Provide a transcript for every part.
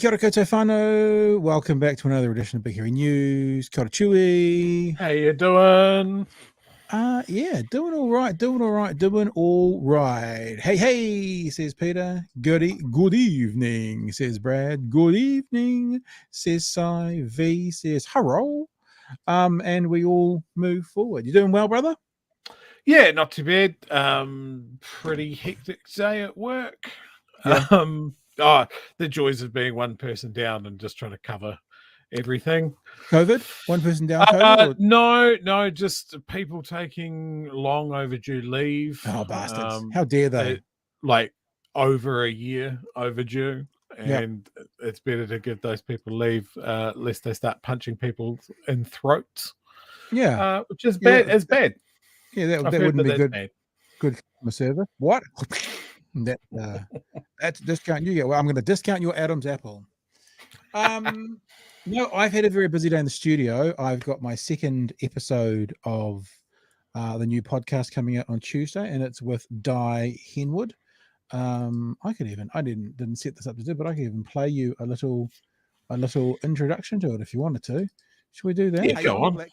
Kia ora koutou whānau. Welcome back to another edition of Big Hairy News. Kia ora Chewy. How you doing? Yeah, doing all right. Hey, says Peter. Good evening, says Brad. Good evening, says Cy. V says hello. And we all move forward. You doing well, brother? Yeah, not too bad. Pretty hectic day at work. Yeah. The joys of being one person down and just trying to cover everything. COVID? One person down COVID? No, just people taking long overdue leave. Oh, bastards. How dare they? Like over a year overdue. And it's better to give those people leave lest they start punching people in throats. Yeah. Which is bad. It's bad. Yeah, that wouldn't be good. Bad. Good customer service. What? That's a discount you get. Well, I'm going to discount your Adam's apple. No, I've had a very busy day in the studio. I've got my second episode of the new podcast coming out on Tuesday, and it's with Di Henwood. I didn't set this up to do, but I could even play you a little introduction to it if you wanted to. Should we do that? Yeah, go on.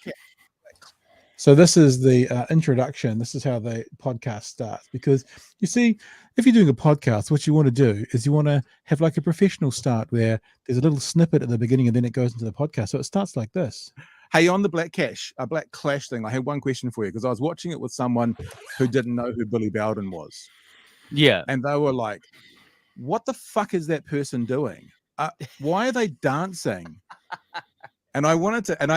So this is the introduction. This is how the podcast starts. Because you see, if you're doing a podcast, what you want to do is you want to have like a professional start where there's a little snippet at the beginning and then it goes into the podcast. So it starts like this. Hey, on the Black Clash thing, I had one question for you because I was watching it with someone who didn't know who Billy Bowden was. Yeah. And they were like, what the fuck is that person doing? Why are they dancing? And I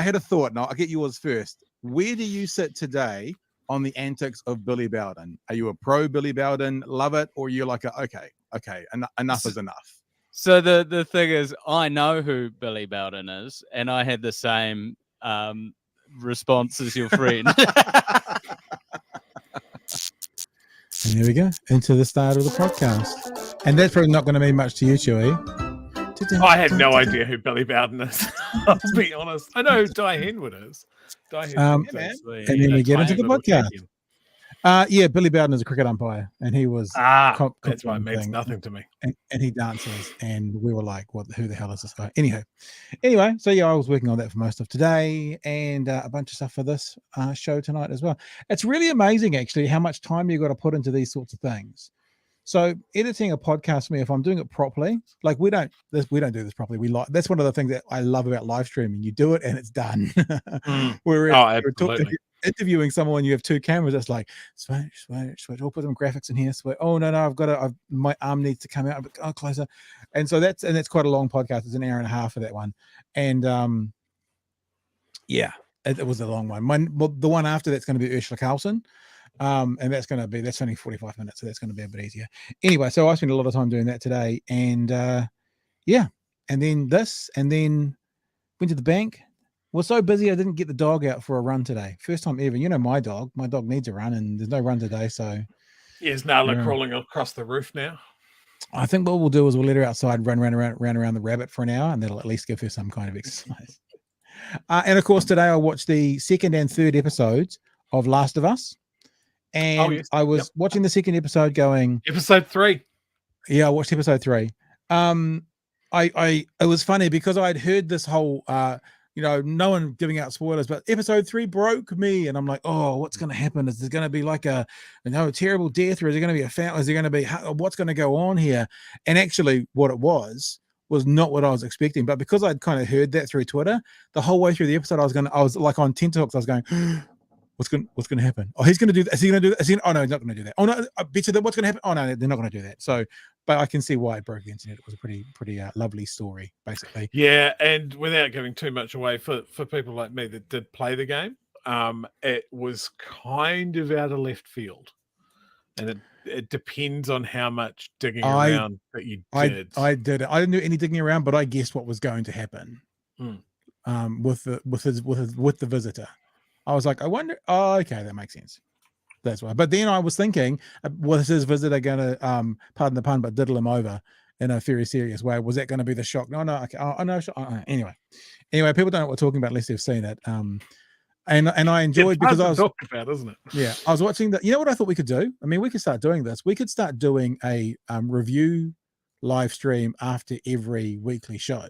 had a thought. Now I'll get yours first. Where do you sit today on the antics of Billy Bowden? Are you a pro Billy Bowden, love it, or you're like, okay, enough is enough? So the thing is, I know who Billy Bowden is, and I had the same response as your friend. And there we go, into the start of the podcast. And that's probably not going to mean much to you, Chewy. I had no idea who Billy Bowden is. I'll be honest. I know who Di Henwood is. And then we get into the podcast. Billy Bowden is a cricket umpire, and he was that's why it means nothing to me. And he dances, and we were like, who the hell is this guy? Anyway, so I was working on that for most of today, and a bunch of stuff for this show tonight as well. It's really amazing, actually, how much time you got to put into these sorts of things. So editing a podcast, if I'm doing it properly, like we don't do this properly. That's one of the things that I love about live streaming. You do it and it's done. We're interviewing someone, you have two cameras. It's like switch. I'll put some graphics in here. Switch. Oh no, my arm needs to come out a bit closer. And so that's quite a long podcast. It's an hour and a half for that one. And it was a long one. The one after that's going to be Ursula Carlson. And that's only 45 minutes, so that's going to be a bit easier. Anyway, so I spent a lot of time doing that today, and and then this, and then went to the bank. Was so busy I didn't get the dog out for a run today. First time ever. You know my dog needs a run, and there's no run today. So is Nala crawling across the roof now? I think what we'll do is we'll let her outside, run around the rabbit for an hour, and that'll at least give her some kind of exercise. And of course, today I watched the second and third episodes of Last of Us. And I was watching the second episode going... Episode 3. Yeah, I watched episode 3. It was funny because I'd heard this whole, no one giving out spoilers, but episode 3 broke me. And I'm like, oh, what's going to happen? Is there going to be like a terrible death? Or is there going to be a family? Is there going to be... What's going to go on here? And actually what it was not what I was expecting. But because I'd kind of heard that through Twitter, the whole way through the episode, I was like on tenterhooks. I was going... What's going to happen? Oh, he's going to do that. Is he going to do that? Oh no, he's not going to do that. Oh no, I bet you that what's going to happen? Oh no, they're not going to do that. So, but I can see why it broke the internet. It was a pretty lovely story, basically. Yeah, and without giving too much away for people like me that did play the game, it was kind of out of left field, and it depends on how much digging around that you did. I did it. I didn't do any digging around, but I guessed what was going to happen. With the visitor. I was like, I wonder. Oh, okay, that makes sense. That's why. But then I was thinking, was his visitor going to, pardon the pun, but diddle him over in a very serious way? Was that going to be the shock? No. Okay. Oh no. Anyway, people don't know what we're talking about unless they've seen it. And I enjoyed because I was talking about, isn't it? Yeah, I was watching that. You know what I thought we could do? I mean, we could start doing this. We could start doing a review live stream after every weekly show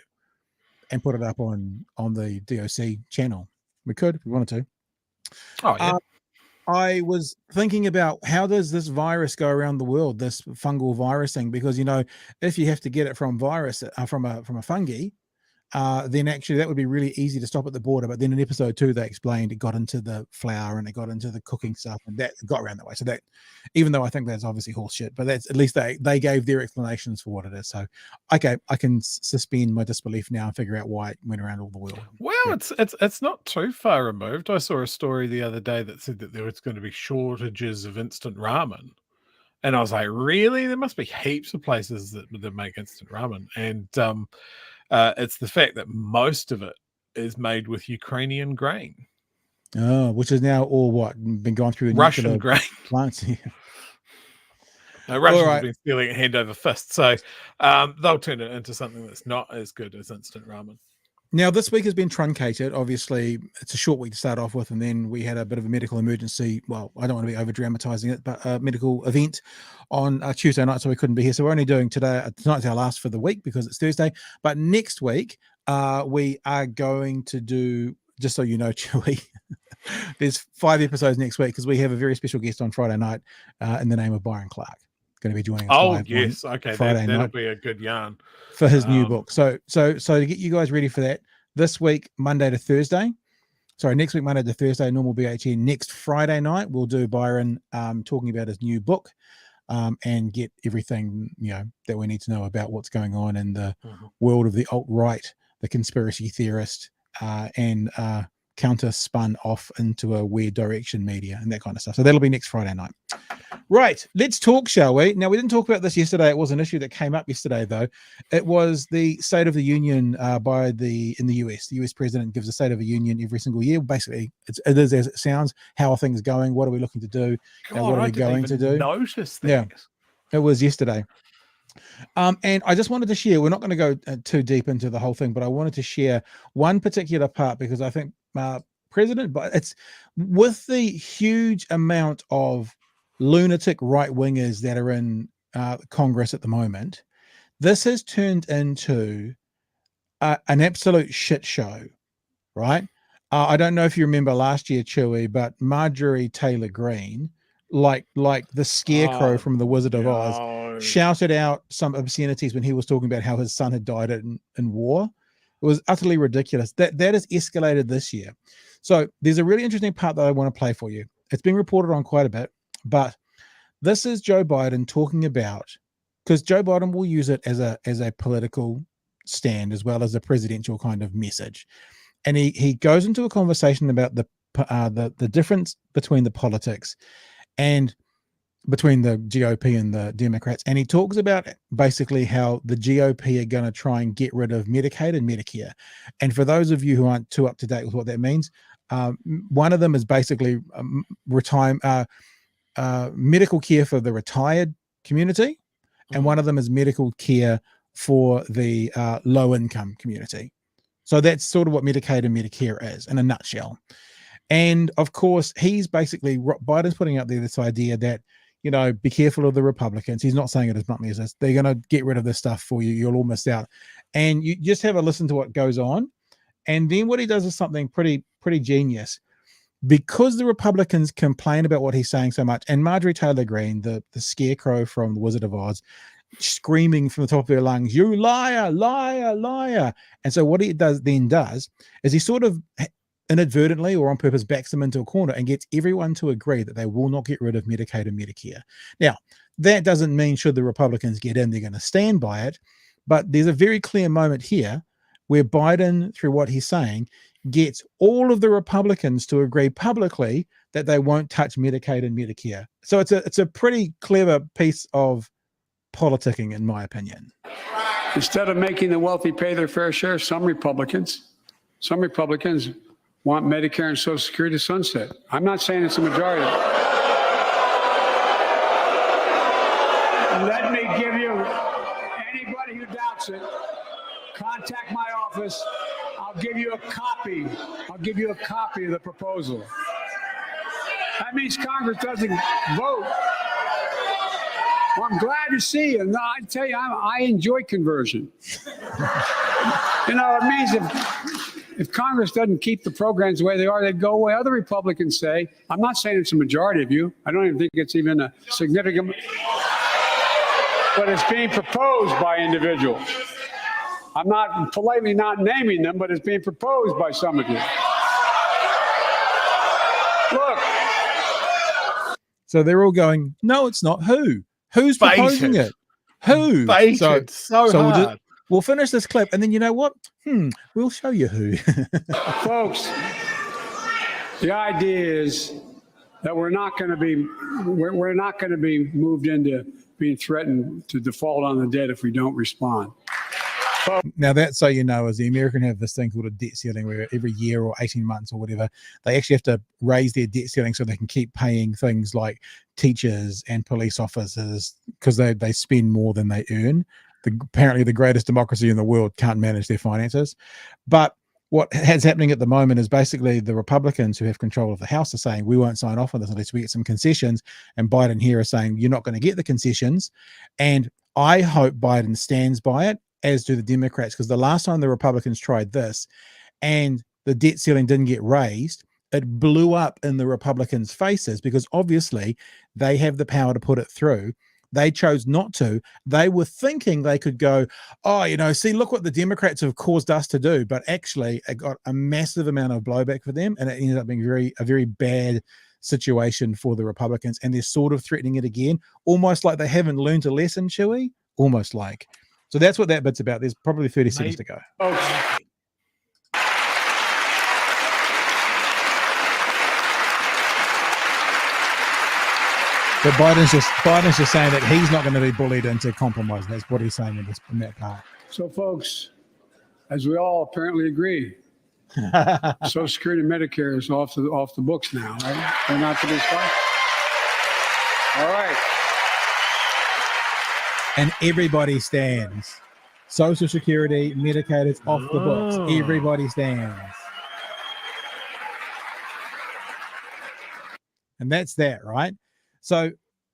and put it up on the DOC channel. We could if we wanted to. Oh yeah. I was thinking about how does this virus go around the world, this fungal virus thing, because if you have to get it from from a fungi, then actually that would be really easy to stop at the border. But then in episode 2, they explained it got into the flour and it got into the cooking stuff, and that got around that way. So that, even though I think that's obviously horseshit, but that's at least they gave their explanations for what it is. So okay, I can suspend my disbelief now and figure out why it went around all the world. Well, it's not too far removed. I saw a story the other day that said that there was going to be shortages of instant ramen. And I was like, really? There must be heaps of places that make instant ramen. And it's the fact that most of it is made with Ukrainian grain. Oh, which is now all been gone through the Russian grain plants. No, Russians All right. have been stealing it hand over fist. So they'll turn it into something that's not as good as instant ramen. Now, this week has been truncated. Obviously, it's a short week to start off with, and then we had a bit of a medical emergency. Well, I don't want to be over-dramatizing it, but a medical event on Tuesday night, so we couldn't be here. So we're only doing tonight's our last for the week because it's Thursday. But next week, we are going to do, just so you know, Chewy, there's 5 episodes next week because we have a very special guest on Friday night in the name of Byron Clark. Going to be joining us. Oh, yes. Okay, Friday that'll night be a good yarn. For his new book. So to get you guys ready for that, this week, Monday to Thursday. Sorry, next week, Monday to Thursday, normal BHN. Next Friday night, we'll do Byron talking about his new book and get everything, that we need to know about what's going on in the world of the alt-right, the conspiracy theorist, and counter spun off into a weird direction media and that kind of stuff. So that'll be next Friday night. Right, let's talk, shall we? Now, we didn't talk about this yesterday. It was an issue that came up yesterday, though. It was the State of the Union in the US. The US president gives a State of the Union every single year. Basically, it is as it sounds. How are things going? What are we looking to do? God, what are we going to do? Notice that. Yeah, it was yesterday. And I just wanted to share, we're not going to go too deep into the whole thing, but I wanted to share one particular part because I think but it's with the huge amount of lunatic right-wingers that are in Congress at the moment, this has turned into an absolute shit show, right? I don't know if you remember last year, Chewy, but Marjorie Taylor Greene, like the scarecrow from The Wizard of Oz, shouted out some obscenities when he was talking about how his son had died in war. It was utterly ridiculous. That has escalated this year. So there's a really interesting part that I want to play for you. It's been reported on quite a bit, but this is Joe Biden talking about, because Joe Biden will use it as a political stand as well as a presidential kind of message. And he goes into a conversation about the difference between the politics and between the GOP and the Democrats. And he talks about basically how the GOP are going to try and get rid of Medicaid and Medicare. And for those of you who aren't too up to date with what that means, one of them is basically medical care for the retired community, and one of them is medical care for the low-income community. So that's sort of what Medicaid and Medicare is in a nutshell. And of course, Biden's putting out there this idea that, be careful of the Republicans. He's not saying it as bluntly as this. They're going to get rid of this stuff for you. You'll all miss out. And you just have a listen to what goes on. And then what he does is something pretty genius. Because the Republicans complain about what he's saying so much, and Marjorie Taylor Greene, the scarecrow from The Wizard of Oz, screaming from the top of their lungs, "You liar, liar, liar." And so what he does is he sort of inadvertently or on purpose backs them into a corner and gets everyone to agree that they will not get rid of Medicaid and Medicare. Now, that doesn't mean should the Republicans get in, they're going to stand by it. But there's a very clear moment here where Biden, through what he's saying, gets all of the Republicans to agree publicly that they won't touch Medicaid and Medicare. So it's a pretty clever piece of politicking, in my opinion. Instead of making the wealthy pay their fair share, some Republicans want Medicare and Social Security to sunset. I'm not saying it's a majority. Let me give you, anybody who doubts it, contact my office. I'll give you a copy. I'll give you a copy of the proposal. That means Congress doesn't vote. Well, I'm glad to see you. No, I tell you, I enjoy conversion. It means if Congress doesn't keep the programs the way they are, they'd go away. Other Republicans say, I'm not saying it's a majority of you. I don't even think it's even a significant, but it's being proposed by individuals. I'm not politely not naming them, but it's being proposed by some of you. Look. So they're all going, no, it's not. Who's proposing it? Who? Baited so hard. We'll finish this clip, and then you know what? We'll show you who. Folks, the idea is that we're not going to be moved into being threatened to default on the debt if we don't respond. Now, that, so you know, is the American have this thing called a debt ceiling where every year or 18 months or whatever, they actually have to raise their debt ceiling so they can keep paying things like teachers and police officers because they spend more than they earn. Apparently the greatest democracy in the world can't manage their finances. But what is happening at the moment is basically the Republicans who have control of the House are saying, we won't sign off on this unless we get some concessions. And Biden here is saying, you're not going to get the concessions. And I hope Biden stands by it, as do the Democrats, because the last time the Republicans tried this and the debt ceiling didn't get raised, it blew up in the Republicans' faces because obviously they have the power to put it through. They chose not to. They were thinking they could go, see, look what the Democrats have caused us to do. But actually, it got a massive amount of blowback for them, and it ended up being a very bad situation for the Republicans. And they're sort of threatening it again, almost like they haven't learned a lesson, Chewy. Almost like. So that's what that bit's about. There's probably 30 seconds to go. Folks. But Biden's just saying that he's not going to be bullied into compromise. That's what he's saying in that part. So, folks, as we all apparently agree, Social Security and Medicare is off the books now, right? They're not to be started. All right. And everybody stands. Social Security, Medicaid, it's off the books. Everybody stands. And that's that, right? So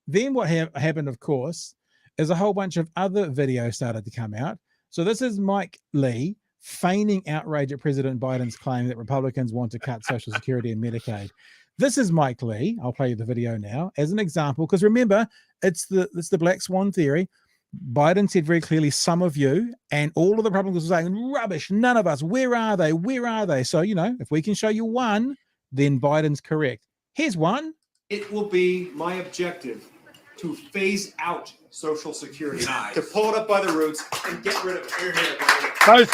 then what happened, of course, is a whole bunch of other videos started to come out. So this is Mike Lee feigning outrage at President Biden's claim that Republicans want to cut Social Security and Medicaid. This is Mike Lee. I'll play you the video now as an example, because remember, it's the Black Swan theory. Biden said very clearly, some of you, and all of the Republicans were saying, rubbish, none of us, where are they? Where are they? So, if we can show you one, then Biden's correct. Here's one. It will be my objective to phase out Social Security, to pull it up by the roots and get rid of it.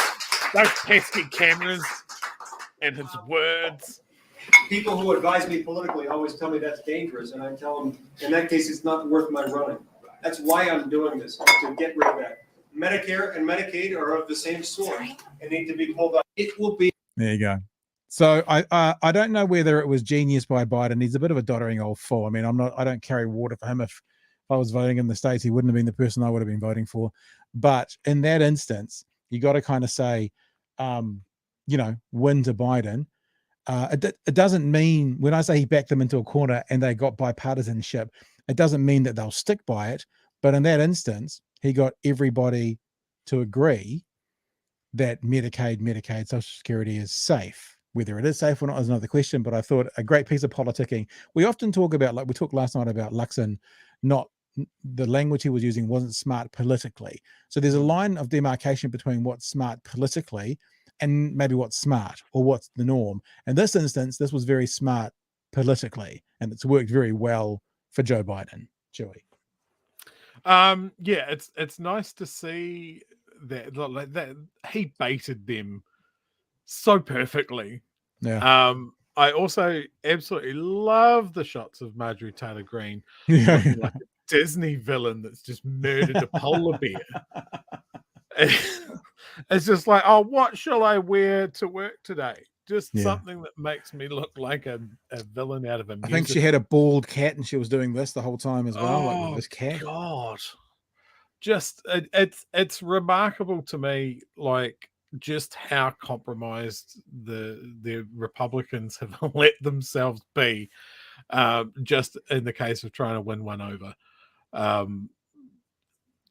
Those pesky cameras and his words. People who advise me politically always tell me that's dangerous, and I tell them, in that case, it's not worth my running. That's why I'm doing this, to get rid of that. Medicare and Medicaid are of the same sort and need to be pulled out. It will be. There you go. So I don't know whether it was genius by Biden. He's a bit of a doddering old fool. I mean, I don't carry water for him. If I was voting in the States, he wouldn't have been the person I would have been voting for. But in that instance, you got to kind of say, win to Biden. It doesn't mean, when I say he backed them into a corner and they got bipartisanship, it doesn't mean that they'll stick by it. But in that instance, he got everybody to agree that Medicaid, Social Security is safe. Whether it is safe or not is another question, but I thought a great piece of politicking. We often talk about, like we talked last night about Luxon, the language he was using wasn't smart politically. So there's a line of demarcation between what's smart politically and maybe what's smart or what's the norm. In this instance, this was very smart politically, and it's worked very well for Joe Biden. Chewy. It's nice to see that he baited them so perfectly. Yeah. I also absolutely love the shots of Marjorie Taylor Greene Yeah. looking like a Disney villain that's just murdered a polar bear. It's just like, oh, what shall I wear to work today? Just something that makes me look like a villain out of a musical. I think she had a bald cat and she was doing this the whole time as well. Like this cat. God. Just it's remarkable to me, like just how compromised the Republicans have let themselves be, just in the case of trying to win one over.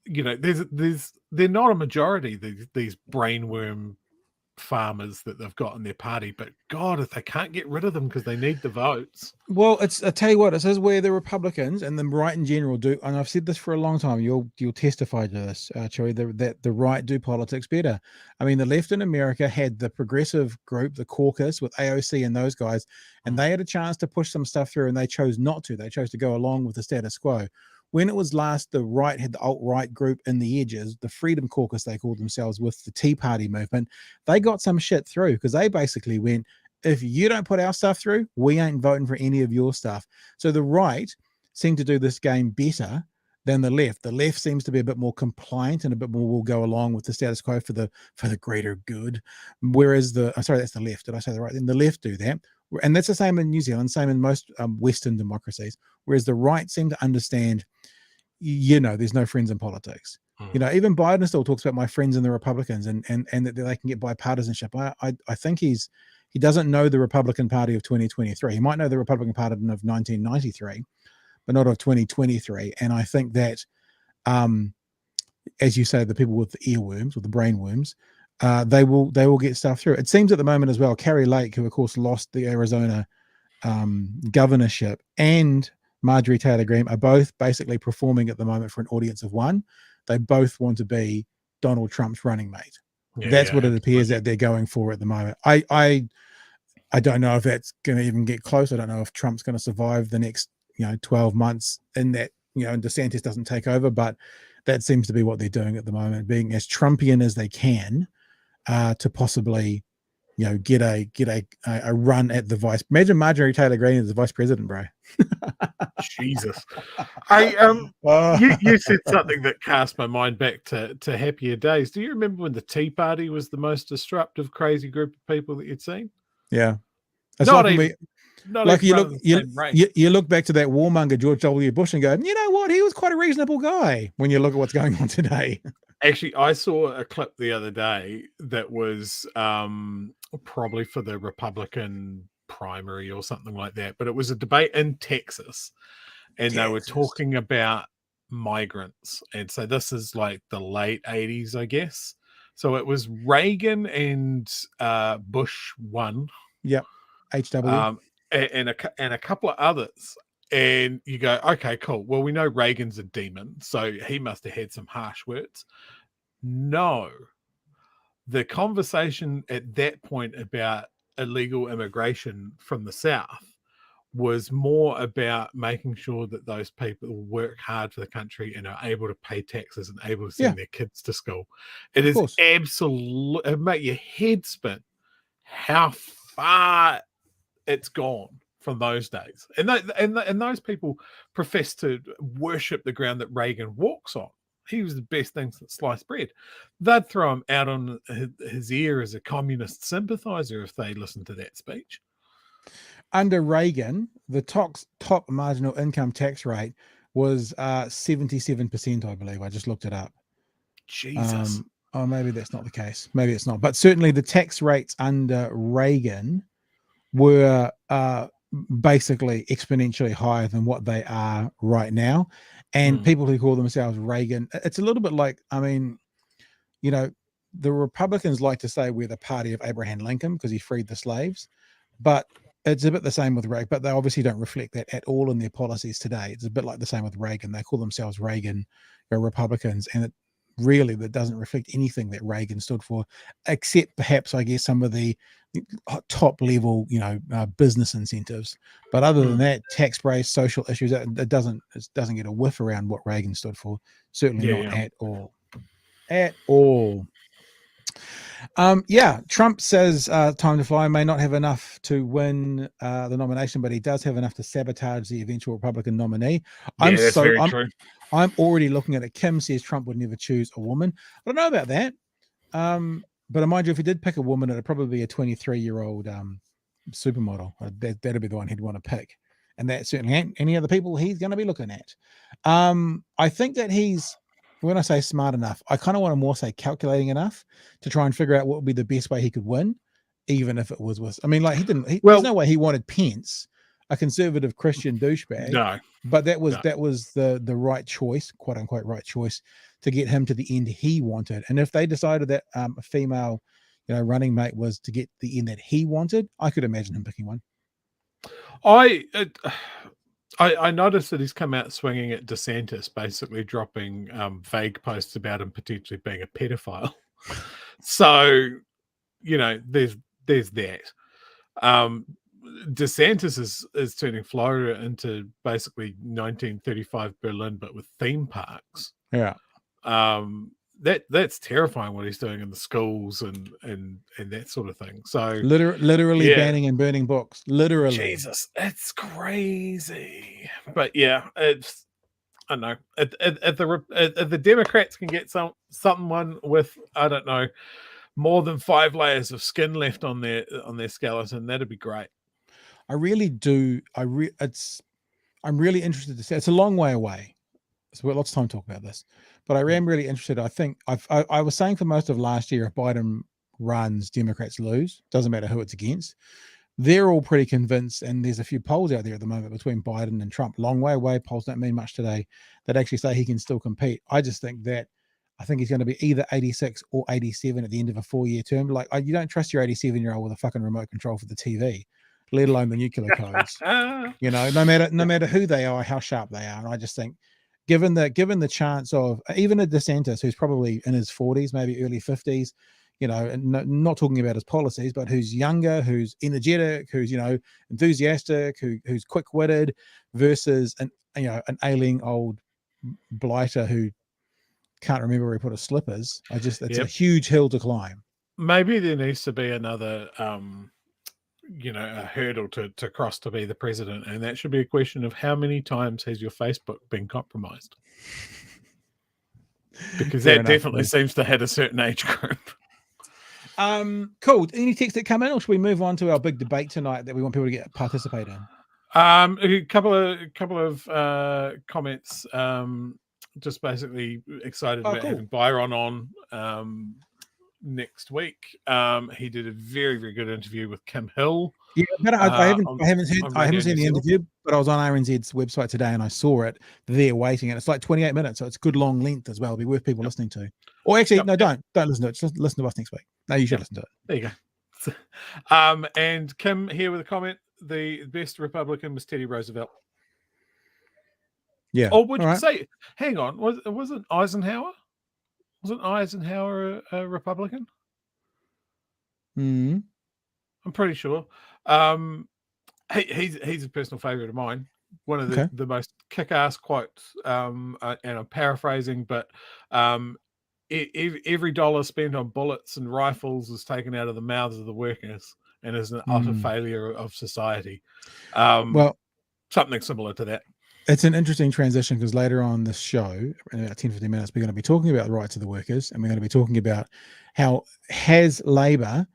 they're not a majority, these brainworm farmers that they've got in their party, but God, if they can't get rid of them because they need the votes. Well, I tell you what, it says where the Republicans and the right in general do, and I've said this for a long time. You'll testify to this, Chewy, that the right do politics better. I mean, the left in America had the progressive group, the caucus with AOC and those guys, and they had a chance to push some stuff through, and they chose not to. They chose to go along with the status quo. When it was last, the right had the alt-right group in the edges, the Freedom Caucus, they called themselves, with the Tea Party movement. They got some shit through because they basically went, if you don't put our stuff through, we ain't voting for any of your stuff. So the right seemed to do this game better than the left. The left seems to be a bit more compliant and a bit more will go along with the status quo for the greater good. Whereas that's the left. Did I say the right? Then the left do that. And that's the same in New Zealand, same in most Western democracies. Whereas the right seem to understand, there's no friends in politics. Even Biden still talks about my friends in the Republicans and that they can get bipartisanship. I think he doesn't know the Republican Party of 2023. He might know the Republican Party of 1993, but not of 2023. And I think that, as you say, the people with the earworms or the brain worms, they will get stuff through. It seems at the moment as well, Carrie Lake, who of course lost the Arizona governorship, and Marjorie Taylor Greene are both basically performing at the moment for an audience of one. They both want to be Donald Trump's running mate. That's what it appears that they're going for at the moment. I don't know if that's going to even get close. I don't know if Trump's going to survive the next 12 months in that and DeSantis doesn't take over, but that seems to be what they're doing at the moment, being as Trumpian as they can to possibly get a run at the vice. Imagine Marjorie Taylor Greene as the vice president, bro. Jesus. You said something that cast my mind back to happier days. Do you remember when the Tea Party was the most disruptive, crazy group of people that you'd seen? Yeah. It's Not like even, you look back to that warmonger George W. Bush and go, you know what? He was quite a reasonable guy when you look at what's going on today. Actually, I saw a clip the other day that was probably for the Republican primary or something like that, but it was a debate in Texas, and they were talking about migrants. And so this is like the late 80s, I guess. So it was Reagan and Bush one. Yep. HW. And a couple of others. And you go, okay, cool. Well, we know Reagan's a demon, so he must have had some harsh words. No. The conversation at that point about illegal immigration from the South was more about making sure that those people work hard for the country and are able to pay taxes and able to send their kids to school. It is absolute, it make your head spin how far it's gone from those days. And those people profess to worship the ground that Reagan walks on. He was the best thing since sliced bread. They'd throw him out on his ear as a communist sympathizer if they listened to that speech. Under Reagan, the top marginal income tax rate was 77%, I believe. I just looked it up. Jesus. Maybe that's not the case. Maybe it's not. But certainly the tax rates under Reagan were basically exponentially higher than what they are right now. And people who call themselves Reagan, it's a little bit like, the Republicans like to say we're the party of Abraham Lincoln because he freed the slaves, but it's a bit the same with Reagan, but they obviously don't reflect that at all in their policies today. It's a bit like the same with Reagan. They call themselves Reagan Republicans, and that doesn't reflect anything that Reagan stood for, except perhaps, I guess, some of the top level, business incentives. But other than that, tax breaks, social issues, it doesn't get a whiff around what Reagan stood for. Certainly not at all. At all. Trump says time to fly may not have enough to win the nomination, but he does have enough to sabotage the eventual Republican nominee. True. I'm already looking at it. Kim says Trump would never choose a woman. I don't know about that. But mind you, if he did pick a woman, it'd probably be a 23-year-old supermodel. That'd be the one he'd want to pick. And that certainly ain't any other people he's going to be looking at. I think that when I say smart enough, I kind of want to more say calculating enough to try and figure out what would be the best way he could win, even if it was with, there's no way he wanted Pence a conservative Christian douchebag. No. But that was No. the right choice, quote unquote right choice, to get him to the end he wanted. And if they decided that a female, running mate was to get the end that he wanted, I could imagine him picking one. I noticed that he's come out swinging at DeSantis, basically dropping vague posts about him potentially being a pedophile. So, there's that. DeSantis is turning Florida into basically 1935 Berlin, but with theme parks. Yeah. That's terrifying what he's doing in the schools and that sort of thing. So literally yeah. banning and burning books. Literally. Jesus, it's crazy. But yeah, it's, I don't know. If the Democrats can get someone with, I don't know, more than 5 layers of skin left on their skeleton, that'd be great. I really do. I'm really interested to see. It's a long way away, so we've got lots of time to talk about this. But I am really interested. I think I was saying for most of last year, if Biden runs, Democrats lose. Doesn't matter who it's against. They're all pretty convinced, and there's a few polls out there at the moment between Biden and Trump. Long way away. Polls don't mean much today. That actually say he can still compete. I just think he's going to be either 86 or 87 at the end of a 4-year term. Like, you don't trust your 87-year-old with a fucking remote control for the TV, let alone the nuclear codes. No matter who they are, how sharp they are. And I just think, given the chance of even a DeSantis, who's probably in his 40s, maybe early 50s, and not talking about his policies, but who's younger, who's energetic, who's enthusiastic, who's quick-witted, versus an ailing old blighter who can't remember where he put his slippers. It's a huge hill to climb. Maybe there needs to be another a hurdle to cross to be the president, and that should be a question of how many times has your Facebook been compromised? Because Fair that enough, definitely man. seems to hit a certain age group. Cool. Any texts that come in, or should we move on to our big debate tonight that we want people to participate in? A couple of comments. Just basically excited about cool. having Byron on next week. He did a very, very good interview with Kim Hill. Yeah, but I haven't seen the interview, but I was on RNZ's website today and I saw it there waiting, and it's like 28 minutes, so it's good long length as well. It'll be worth people listening to. Or actually, no, don't listen to it. Just listen to us next week. No, you should listen to it. There you go. And Kim here with a comment: the best Republican was Teddy Roosevelt. Yeah. Or would you say? Hang on, wasn't Eisenhower? Wasn't Eisenhower a Republican? Mm. I'm pretty sure. He's a personal favorite of mine. One of the most kick-ass quotes, and I'm paraphrasing, but every dollar spent on bullets and rifles is taken out of the mouths of the workers and is an utter failure of society. Well, something similar to that. It's an interesting transition because later on this show, in about 10-15 minutes, we're going to be talking about the rights of the workers, and we're going to be talking about how has Labor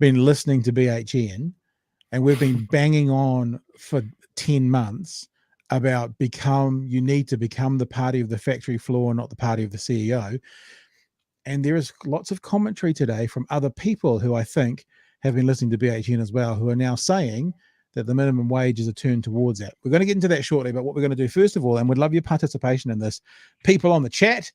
been listening to BHN, and we've been banging on for 10 months about you need to become the party of the factory floor, not the party of the CEO. And there is lots of commentary today from other people who I think have been listening to BHN as well, who are now saying that the minimum wage is a turn towards that. We're going to get into that shortly, but what we're going to do first of all, and we'd love your participation in this, people on the chat,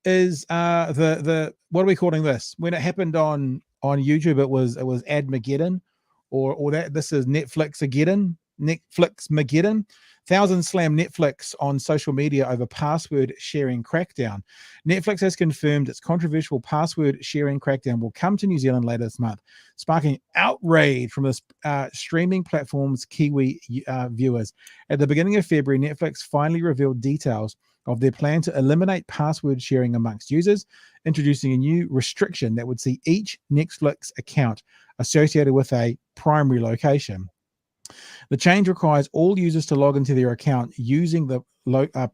is the what are we calling this? When it happened on YouTube, it was Admageddon, or that this is Netflix-ageddon, Netflix-mageddon. Thousands slam Netflix on social media over password sharing crackdown. Netflix has confirmed its controversial password sharing crackdown will come to New Zealand later this month, sparking outrage from the streaming platform's Kiwi viewers. At the beginning of February, Netflix finally revealed details of their plan to eliminate password sharing amongst users, introducing a new restriction that would see each Netflix account associated with a primary location. The change requires all users to log into their account using the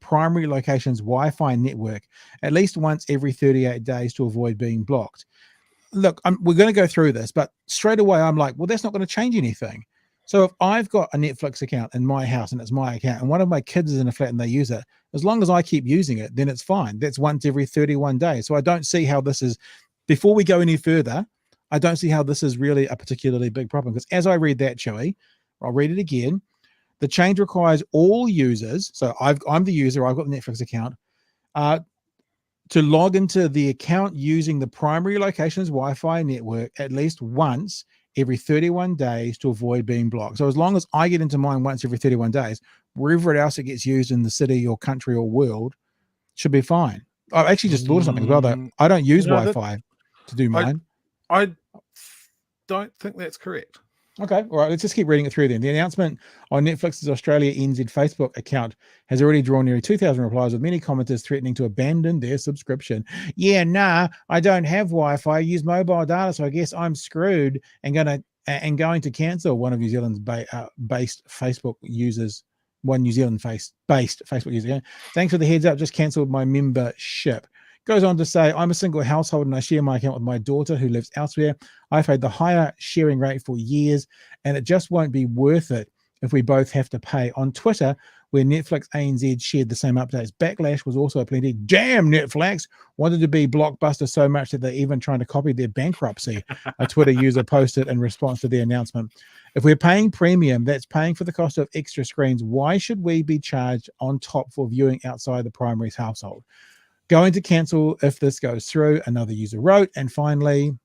primary location's Wi-Fi network at least once every 38 days to avoid being blocked. Look, we're going to go through this, but straight away I'm like, well, that's not going to change anything. So if I've got a Netflix account in my house and it's my account, and one of my kids is in a flat and they use it, as long as I keep using it, then it's fine. That's once every 31 days. So I don't see how this is, before we go any further, I don't see how this is really a particularly big problem. Because as I read that, Chewy, I'll read it again. The change requires all users. So I'm the user. I've got the Netflix account. To log into the account using the primary location's Wi-Fi network at least once every 31 days to avoid being blocked. So as long as I get into mine once every 31 days, wherever else it gets used in the city or country or world should be fine. I've actually just thought of something as well, though. I don't use Wi-Fi to do mine. I don't think that's correct. Okay, all right, let's just keep reading it through then. The announcement on Netflix's Australia NZ Facebook account has already drawn nearly 2,000 replies, with many commenters threatening to abandon their subscription. Yeah, nah, I don't have Wi-Fi. I use mobile data, so I guess I'm screwed and going to cancel. One of New Zealand's based Facebook users, one New Zealand based Facebook user. Thanks for the heads up, just cancelled my membership. Goes on to say, I'm a single household and I share my account with my daughter who lives elsewhere. I've paid the higher sharing rate for years and it just won't be worth it if we both have to pay. On Twitter, where Netflix ANZ shared the same updates, backlash was also plenty. Damn, Netflix wanted to be Blockbuster so much that they're even trying to copy their bankruptcy, a Twitter user posted in response to the announcement. If we're paying premium, that's paying for the cost of extra screens. Why should we be charged on top for viewing outside the primary's household? Going to cancel if this goes through, another user wrote. And finally,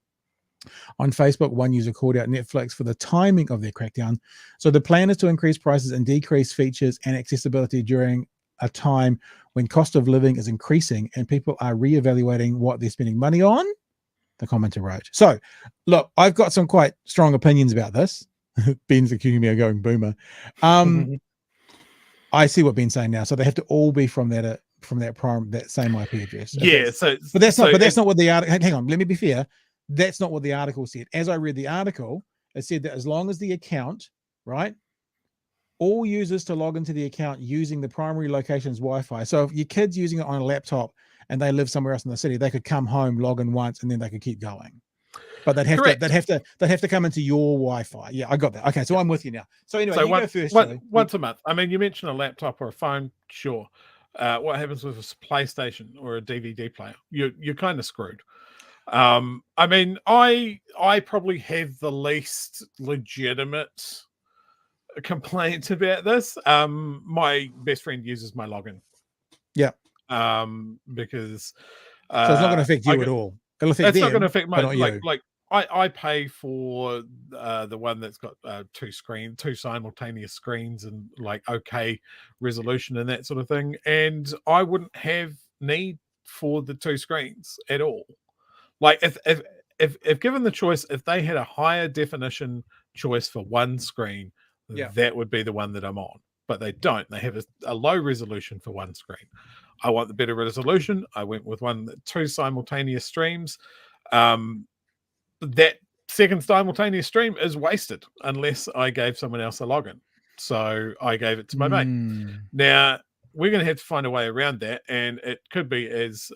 on Facebook, one user called out Netflix for the timing of their crackdown. So the plan is to increase prices and decrease features and accessibility during a time when cost of living is increasing and people are reevaluating what they're spending money on, the commenter wrote. So, look, I've got some quite strong opinions about this. Ben's accusing me of going boomer. I see what Ben's saying now. So they have to all be from that same IP address. Yeah, but that's not what the article. Hang on, let me be fair. That's not what the article said. As I read the article, it said that as long as the account, right, all users to log into the account using the primary location's Wi-Fi. So if your kid's using it on a laptop and they live somewhere else in the city, they could come home, log in once, and then they could keep going. But they'd have to come into your Wi-Fi. Yeah, I got that. Okay, so I'm with you now. So anyway, you go first. Once a month. I mean, you mentioned a laptop or a phone, sure. What happens with a PlayStation or a DVD player? You're kind of screwed. I mean, I probably have the least legitimate complaint about this. My best friend uses my login. Yeah. Because so it's not going to affect you at all. It'll affect them, not going to affect my like I pay for the one that's got two simultaneous screens and like okay resolution and that sort of thing, and I wouldn't have need for the two screens at all. Like if given the choice, if they had a higher definition choice for one screen, that would be the one that I'm on. But they don't. They have a low resolution for one screen. I want the better resolution. I went with two simultaneous streams. That second simultaneous stream is wasted unless I gave someone else a login. So I gave it to my mate. Now we're going to have to find a way around that, and it could be, as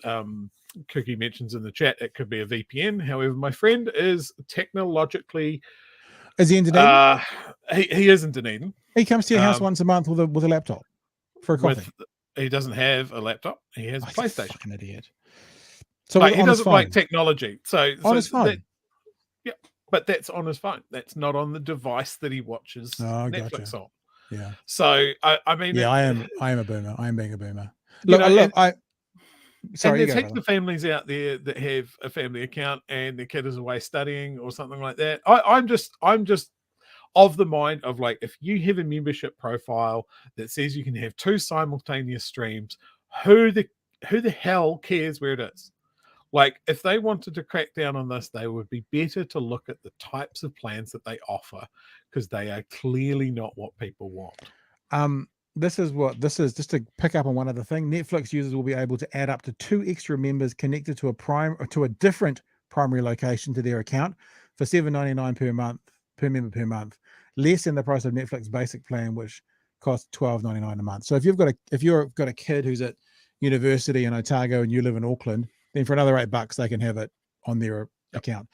Cookie mentions in the chat, it could be a VPN. However, my friend is technologically. Is he in Dunedin? He is in Dunedin. He comes to your house once a month with a laptop for a coffee. He doesn't have a laptop. He has a PlayStation. Fucking idiot. So he doesn't like technology. So on his phone. Yeah, but that's on his phone. That's not on the device that he watches Netflix on. Yeah. So I mean, yeah, I am a boomer. I am being a boomer. Sorry, and there's heaps of families out there that have a family account and their kid is away studying or something like that. I'm just of the mind of like, if you have a membership profile that says you can have two simultaneous streams, who the hell cares where it is? Like, if they wanted to crack down on this, they would be better to look at the types of plans that they offer, because they are clearly not what people want. This is just to pick up on one other thing. Netflix users will be able to add up to 2 extra members connected to a different primary location to their account for $7.99 per member per month, less than the price of Netflix basic plan, which costs $12.99 a month. So if you've got a kid who's at university in Otago and you live in Auckland, then for another $8 they can have it on their account.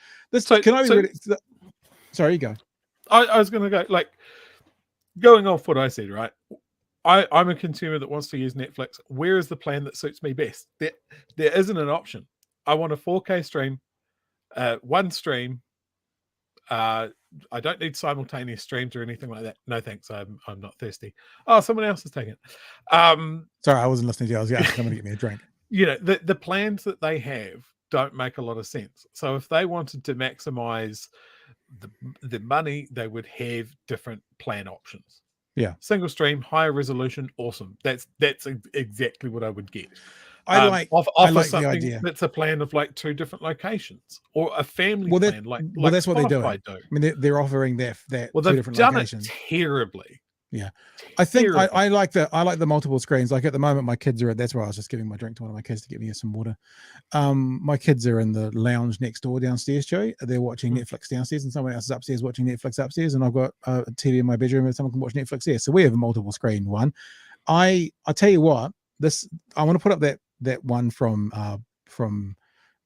Sorry, you go. I was going to go, like, going off what I said, right? I'm a consumer that wants to use Netflix. Where is the plan that suits me best? There isn't an option. I want a 4K stream, one stream, I don't need simultaneous streams or anything like that. No thanks. I'm not thirsty. Oh, someone else is taking it. Sorry, I wasn't listening to you. I was asking someone to get me a drink. You know, the plans that they have don't make a lot of sense. So if they wanted to maximize the money, they would have different plan options. Yeah. Single stream, higher resolution, awesome. That's exactly what I would get. I like something the idea. that's a plan of like 2 different locations, or a family Well, plan. Like that's what they're doing. Spotify do. I mean, they're offering that Well, 2 they've different done locations. it terribly. Yeah, I think Terribly. I like the multiple screens. Like at the moment, my kids are at. That's where I was just giving my drink to one of my kids to get me some water. My kids are in the lounge next door downstairs, Joey. They're watching Netflix downstairs, and someone else is upstairs watching Netflix upstairs. And I've got a TV in my bedroom, and someone can watch Netflix there. So we have a multiple screen one. I tell you what, I want to put up that one from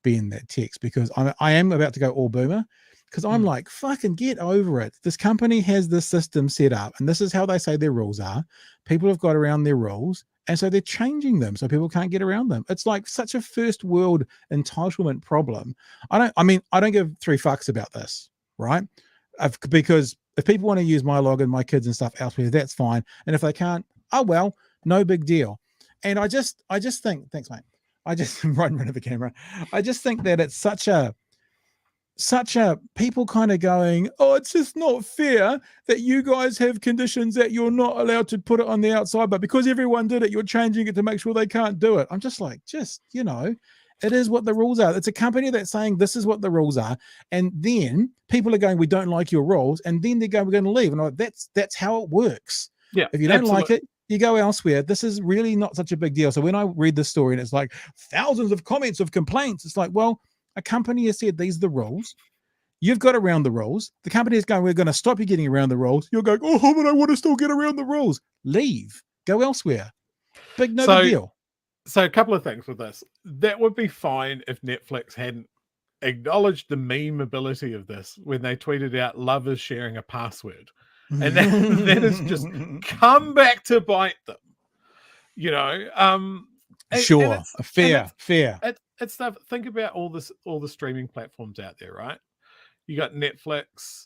Ben, that text, because I am about to go all boomer. Because I'm like, fucking get over it. This company has this system set up, and this is how they say their rules are. People have got around their rules, and so they're changing them so people can't get around them. It's like such a first world entitlement problem. I don't give 3 fucks about this, right? Because if people want to use my login, my kids and stuff elsewhere, that's fine. And if they can't, oh well, no big deal. And I just think, thanks, mate. I just right in front of the camera. I just think that it's such a people kind of going, oh, it's just not fair that you guys have conditions that you're not allowed to put it on the outside, but because everyone did it, you're changing it to make sure they can't do it. I'm just like, it is what the rules are. It's a company that's saying this is what the rules are, and then people are going, we don't like your rules, and then they're going, we're going to leave. And I'm like, that's how it works. Yeah, if you don't absolutely. like it, you go elsewhere. This is really not such a big deal. So when I read this story and it's like thousands of comments of complaints, it's like, well, a company has said these are the rules. You've got around the rules. The company is going, we're going to stop you getting around the rules. You're going, oh, but I want to still get around the rules. Leave. Go elsewhere. Big deal. So a couple of things with this. That would be fine if Netflix hadn't acknowledged the memeability of this when they tweeted out, love is sharing a password. And that has just come back to bite them. You know, sure. Fair. It's stuff. Think about all the streaming platforms out there, right? You got Netflix,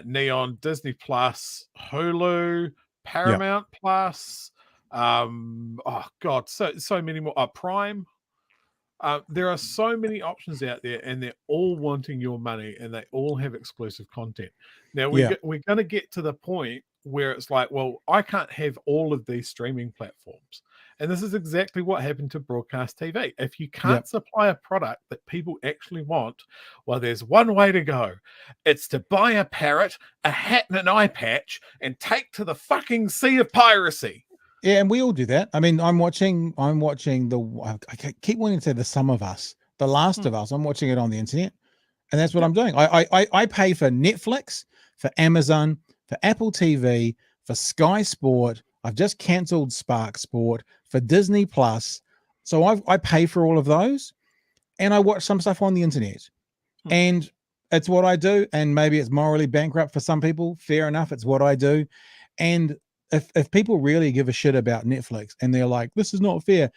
Neon, Disney Plus, Hulu, Paramount Plus. Oh God, so many more. Prime. There are so many options out there, and they're all wanting your money, and they all have exclusive content. Now we're going to get to the point where it's like, well, I can't have all of these streaming platforms. And this is exactly what happened to broadcast TV. If you can't supply a product that people actually want, well, there's one way to go. It's to buy a parrot, a hat, and an eye patch, and take to the fucking sea of piracy. Yeah, and we all do that. I mean, I'm watching I keep wanting to say The Sum of Us, The Last of Us. I'm watching it on the internet, and that's what I'm doing. I pay for Netflix, for Amazon, for Apple TV, for Sky Sport. I've just cancelled Spark Sport, for Disney Plus. So I pay for all of those, and I watch some stuff on the internet. And it's what I do. And maybe it's morally bankrupt for some people. Fair enough. It's what I do. And if people really give a shit about Netflix and they're like, this is not fair,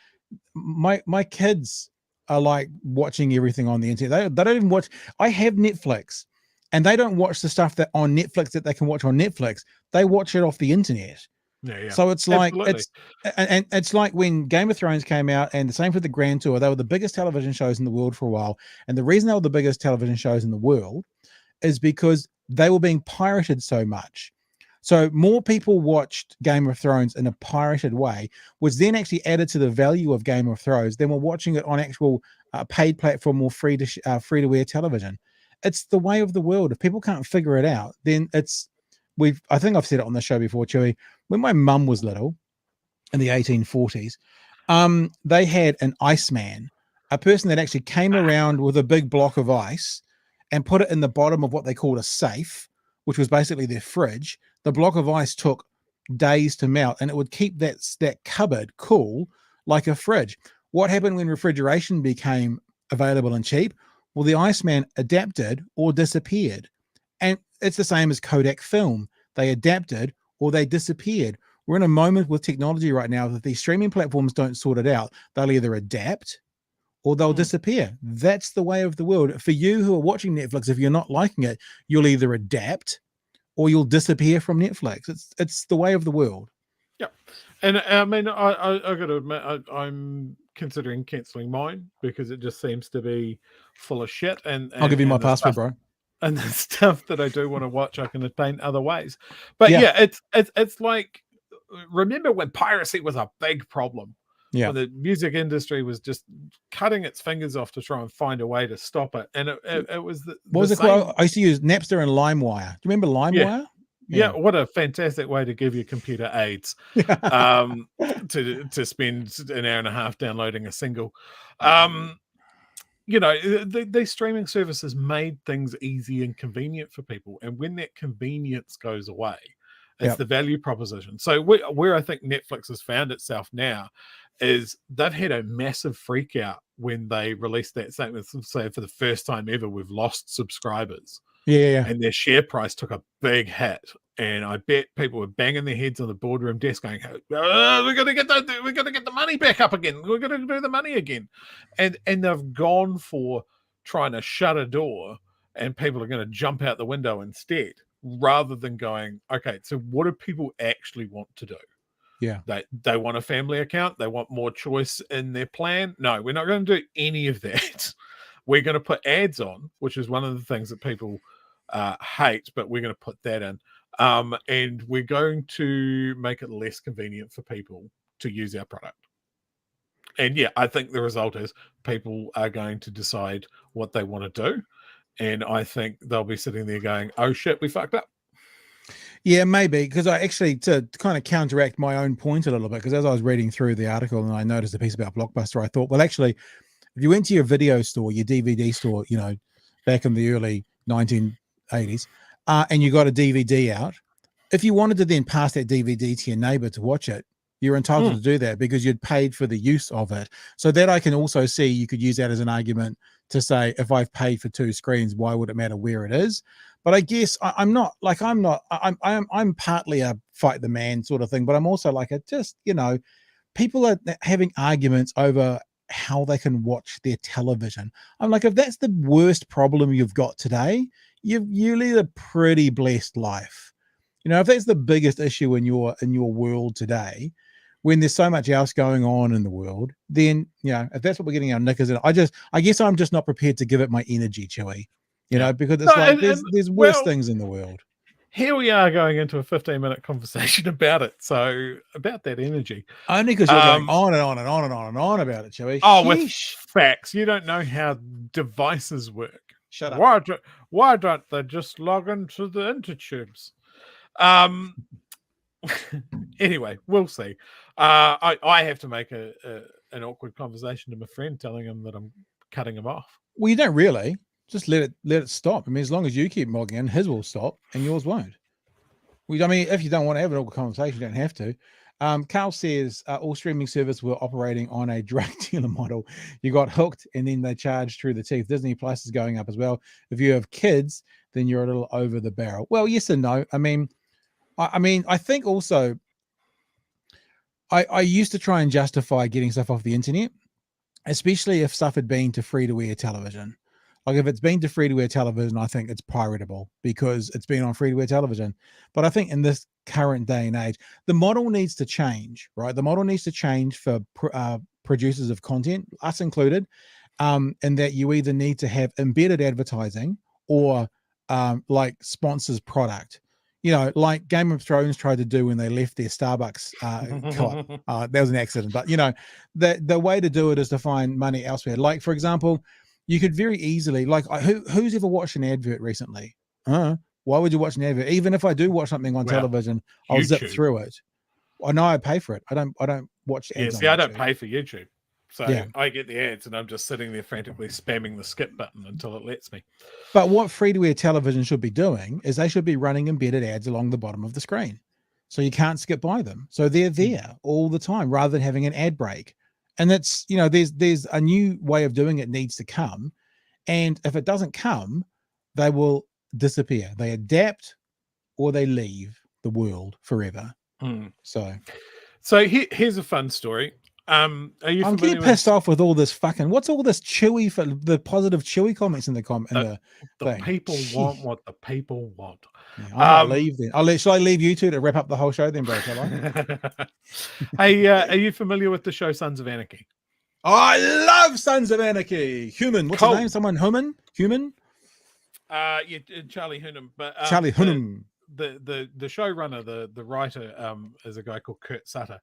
my kids are like watching everything on the internet. They don't even watch. I have Netflix, and they don't watch the stuff that on Netflix that they can watch on Netflix. They watch it off the internet. Yeah. So it's like Absolutely. it's like when Game of Thrones came out, and the same for the Grand Tour. They were the biggest television shows in the world for a while, and the reason they were the biggest television shows in the world is because they were being pirated so much. So more people watched Game of Thrones in a pirated way, which then actually added to the value of Game of Thrones. Then we're watching it on actual paid platform or free to wear television. It's the way of the world. If people can't figure it out, then I think I've said it on the show before, Chewy. When my mum was little in the 1840s, they had an iceman, a person that actually came around with a big block of ice and put it in the bottom of what they called a safe, which was basically their fridge. The block of ice took days to melt, and it would keep that cupboard cool like a fridge. What happened when refrigeration became available and cheap? Well, the Iceman adapted or disappeared. And it's the same as Kodak film. They adapted or they disappeared. We're in a moment with technology right now that these streaming platforms don't sort it out. They'll either adapt or they'll Hmm. disappear. That's the way of the world. For you who are watching Netflix, if you're not liking it, you'll either adapt or you'll disappear from Netflix. It's the way of the world. Yeah, and I mean, I got to admit, I'm considering cancelling mine because it just seems to be full of shit. And I'll give you my the password, stuff, bro. and the stuff that I do want to watch, I can attain other ways. But Yeah. yeah, it's like, remember when piracy was a big problem? Yeah. When the music industry was just cutting its fingers off to try and find a way to stop it, and it was What was the it same. called? I used to use Napster and LimeWire. Do you remember LimeWire? Yeah, what a fantastic way to give your computer AIDS. To spend an hour and a half downloading a single. These streaming services made things easy and convenient for people, and when that convenience goes away, it's the value proposition. So where I think Netflix has found itself now is they've had a massive freak out when they released that statement, say for the first time ever, we've lost subscribers. Yeah. And their share price took a big hit. And I bet people were banging their heads on the boardroom desk going, we're gonna get the money back up again. We're gonna do the money again. And they've gone for trying to shut a door and people are gonna jump out the window instead, rather than going, okay, so what do people actually want to do? Yeah. They want a family account, they want more choice in their plan. No, we're not going to do any of that. We're going to put ads on, which is one of the things that people hate, but we're going to put that in. And we're going to make it less convenient for people to use our product. And yeah, I think the result is people are going to decide what they want to do. And I think they'll be sitting there going, oh shit, we fucked up. Yeah, maybe, because I actually, to kind of counteract my own point a little bit, because as I was reading through the article and I noticed a piece about Blockbuster, I thought, well, actually, if you went to your video store, your DVD store, back in the early 1980s, and you got a DVD out, if you wanted to then pass that DVD to your neighbor to watch it, you're entitled to do that because you'd paid for the use of it. So that I can also see you could use that as an argument to say, if I've paid for 2 screens, why would it matter where it is? But I guess I'm partly a fight the man sort of thing, but I'm also like people are having arguments over how they can watch their television. I'm like, if that's the worst problem you've got today, you lead a pretty blessed life. If that's the biggest issue in your world today, when there's so much else going on in the world, then if that's what we're getting our knickers in, I guess I'm just not prepared to give it my energy, Chewy. Because it's there's worse things in the world. Here we are going into a 15-minute conversation about it. So about that energy. Only because you're going on and on and on and on and on about it, Chewy. Oh, with facts. You don't know how devices work. Shut up. Why don't they just log into the intertubes? Anyway, we'll see. I have to make an awkward conversation to my friend telling him that I'm cutting him off. Well, you don't really. Just let it stop. I mean, as long as you keep logging in, his will stop and yours won't. If you don't want to have an awkward conversation, you don't have to. Carl says all streaming services were operating on a drug dealer model. You got hooked and then they charged through the teeth. Disney Plus is going up as well. If you have kids, then you're a little over the barrel. Well, yes and no. I think also I used to try and justify getting stuff off the internet, especially if stuff had been to free-to-air television. Like if it's been to free-to-air television, I think it's piratable because it's been on free-to-air television. But I think in this current day and age, the model needs to change, right? The model needs to change for producers of content, us included, and that you either need to have embedded advertising or like sponsors product. Like Game of Thrones tried to do when they left their Starbucks cup. That was an accident. But, the way to do it is to find money elsewhere. Like, for example, you could very easily, like, who's ever watched an advert recently? Why would you watch an advert? Even if I do watch something on television, I'll zip through it. I know I pay for it. I don't watch ads. Yeah, see, I don't pay for YouTube. So I get the ads and I'm just sitting there frantically spamming the skip button until it lets me. But what free-to-air television should be doing is they should be running embedded ads along the bottom of the screen. So you can't skip by them. So they're there all the time rather than having an ad break. And that's, there's a new way of doing it needs to come. And if it doesn't come, they will disappear. They adapt or they leave the world forever. So here's a fun story. Are you I'm familiar getting with pissed off with all this fucking. What's all this Chewy for the positive Chewy comments in the the thing? people Jeez. want what the people want? Yeah, I might leave then. Shall I leave you two to wrap up the whole show then, bro? Shall I? Hey, are you familiar with the show Sons of Anarchy? I love Sons of Anarchy. Human. What's Cool. his name? Someone Human? Human? Yeah, Charlie Hunnam. But Charlie Hunnam. the showrunner, the writer, is a guy called Kurt Sutter.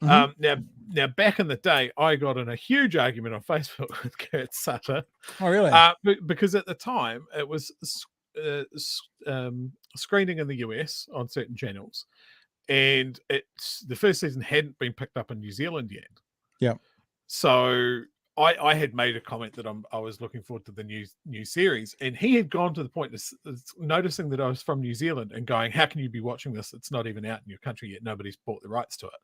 Mhm. Now back in the day, I got in a huge argument on Facebook with Kurt Sutter. Oh, really? Because at the time it was screening in the US on certain channels, and the first season hadn't been picked up in New Zealand yet. Yeah. So I had made a comment that I was looking forward to the new series, and he had gone to the point of noticing that I was from New Zealand and going, "How can you be watching this? It's not even out in your country yet. Nobody's bought the rights to it."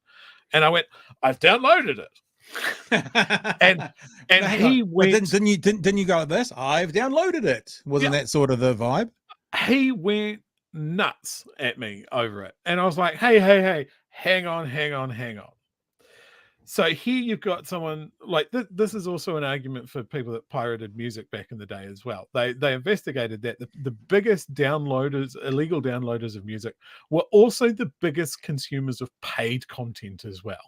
And I went, "I've downloaded it." and he went. But didn't you go like this? I've downloaded it. Wasn't that sort of the vibe? He went nuts at me over it, and I was like, "Hey, hang on." So here you've got someone like this is also an argument for people that pirated music back in the day as well. They investigated that the biggest downloaders, illegal downloaders of music, were also the biggest consumers of paid content as well.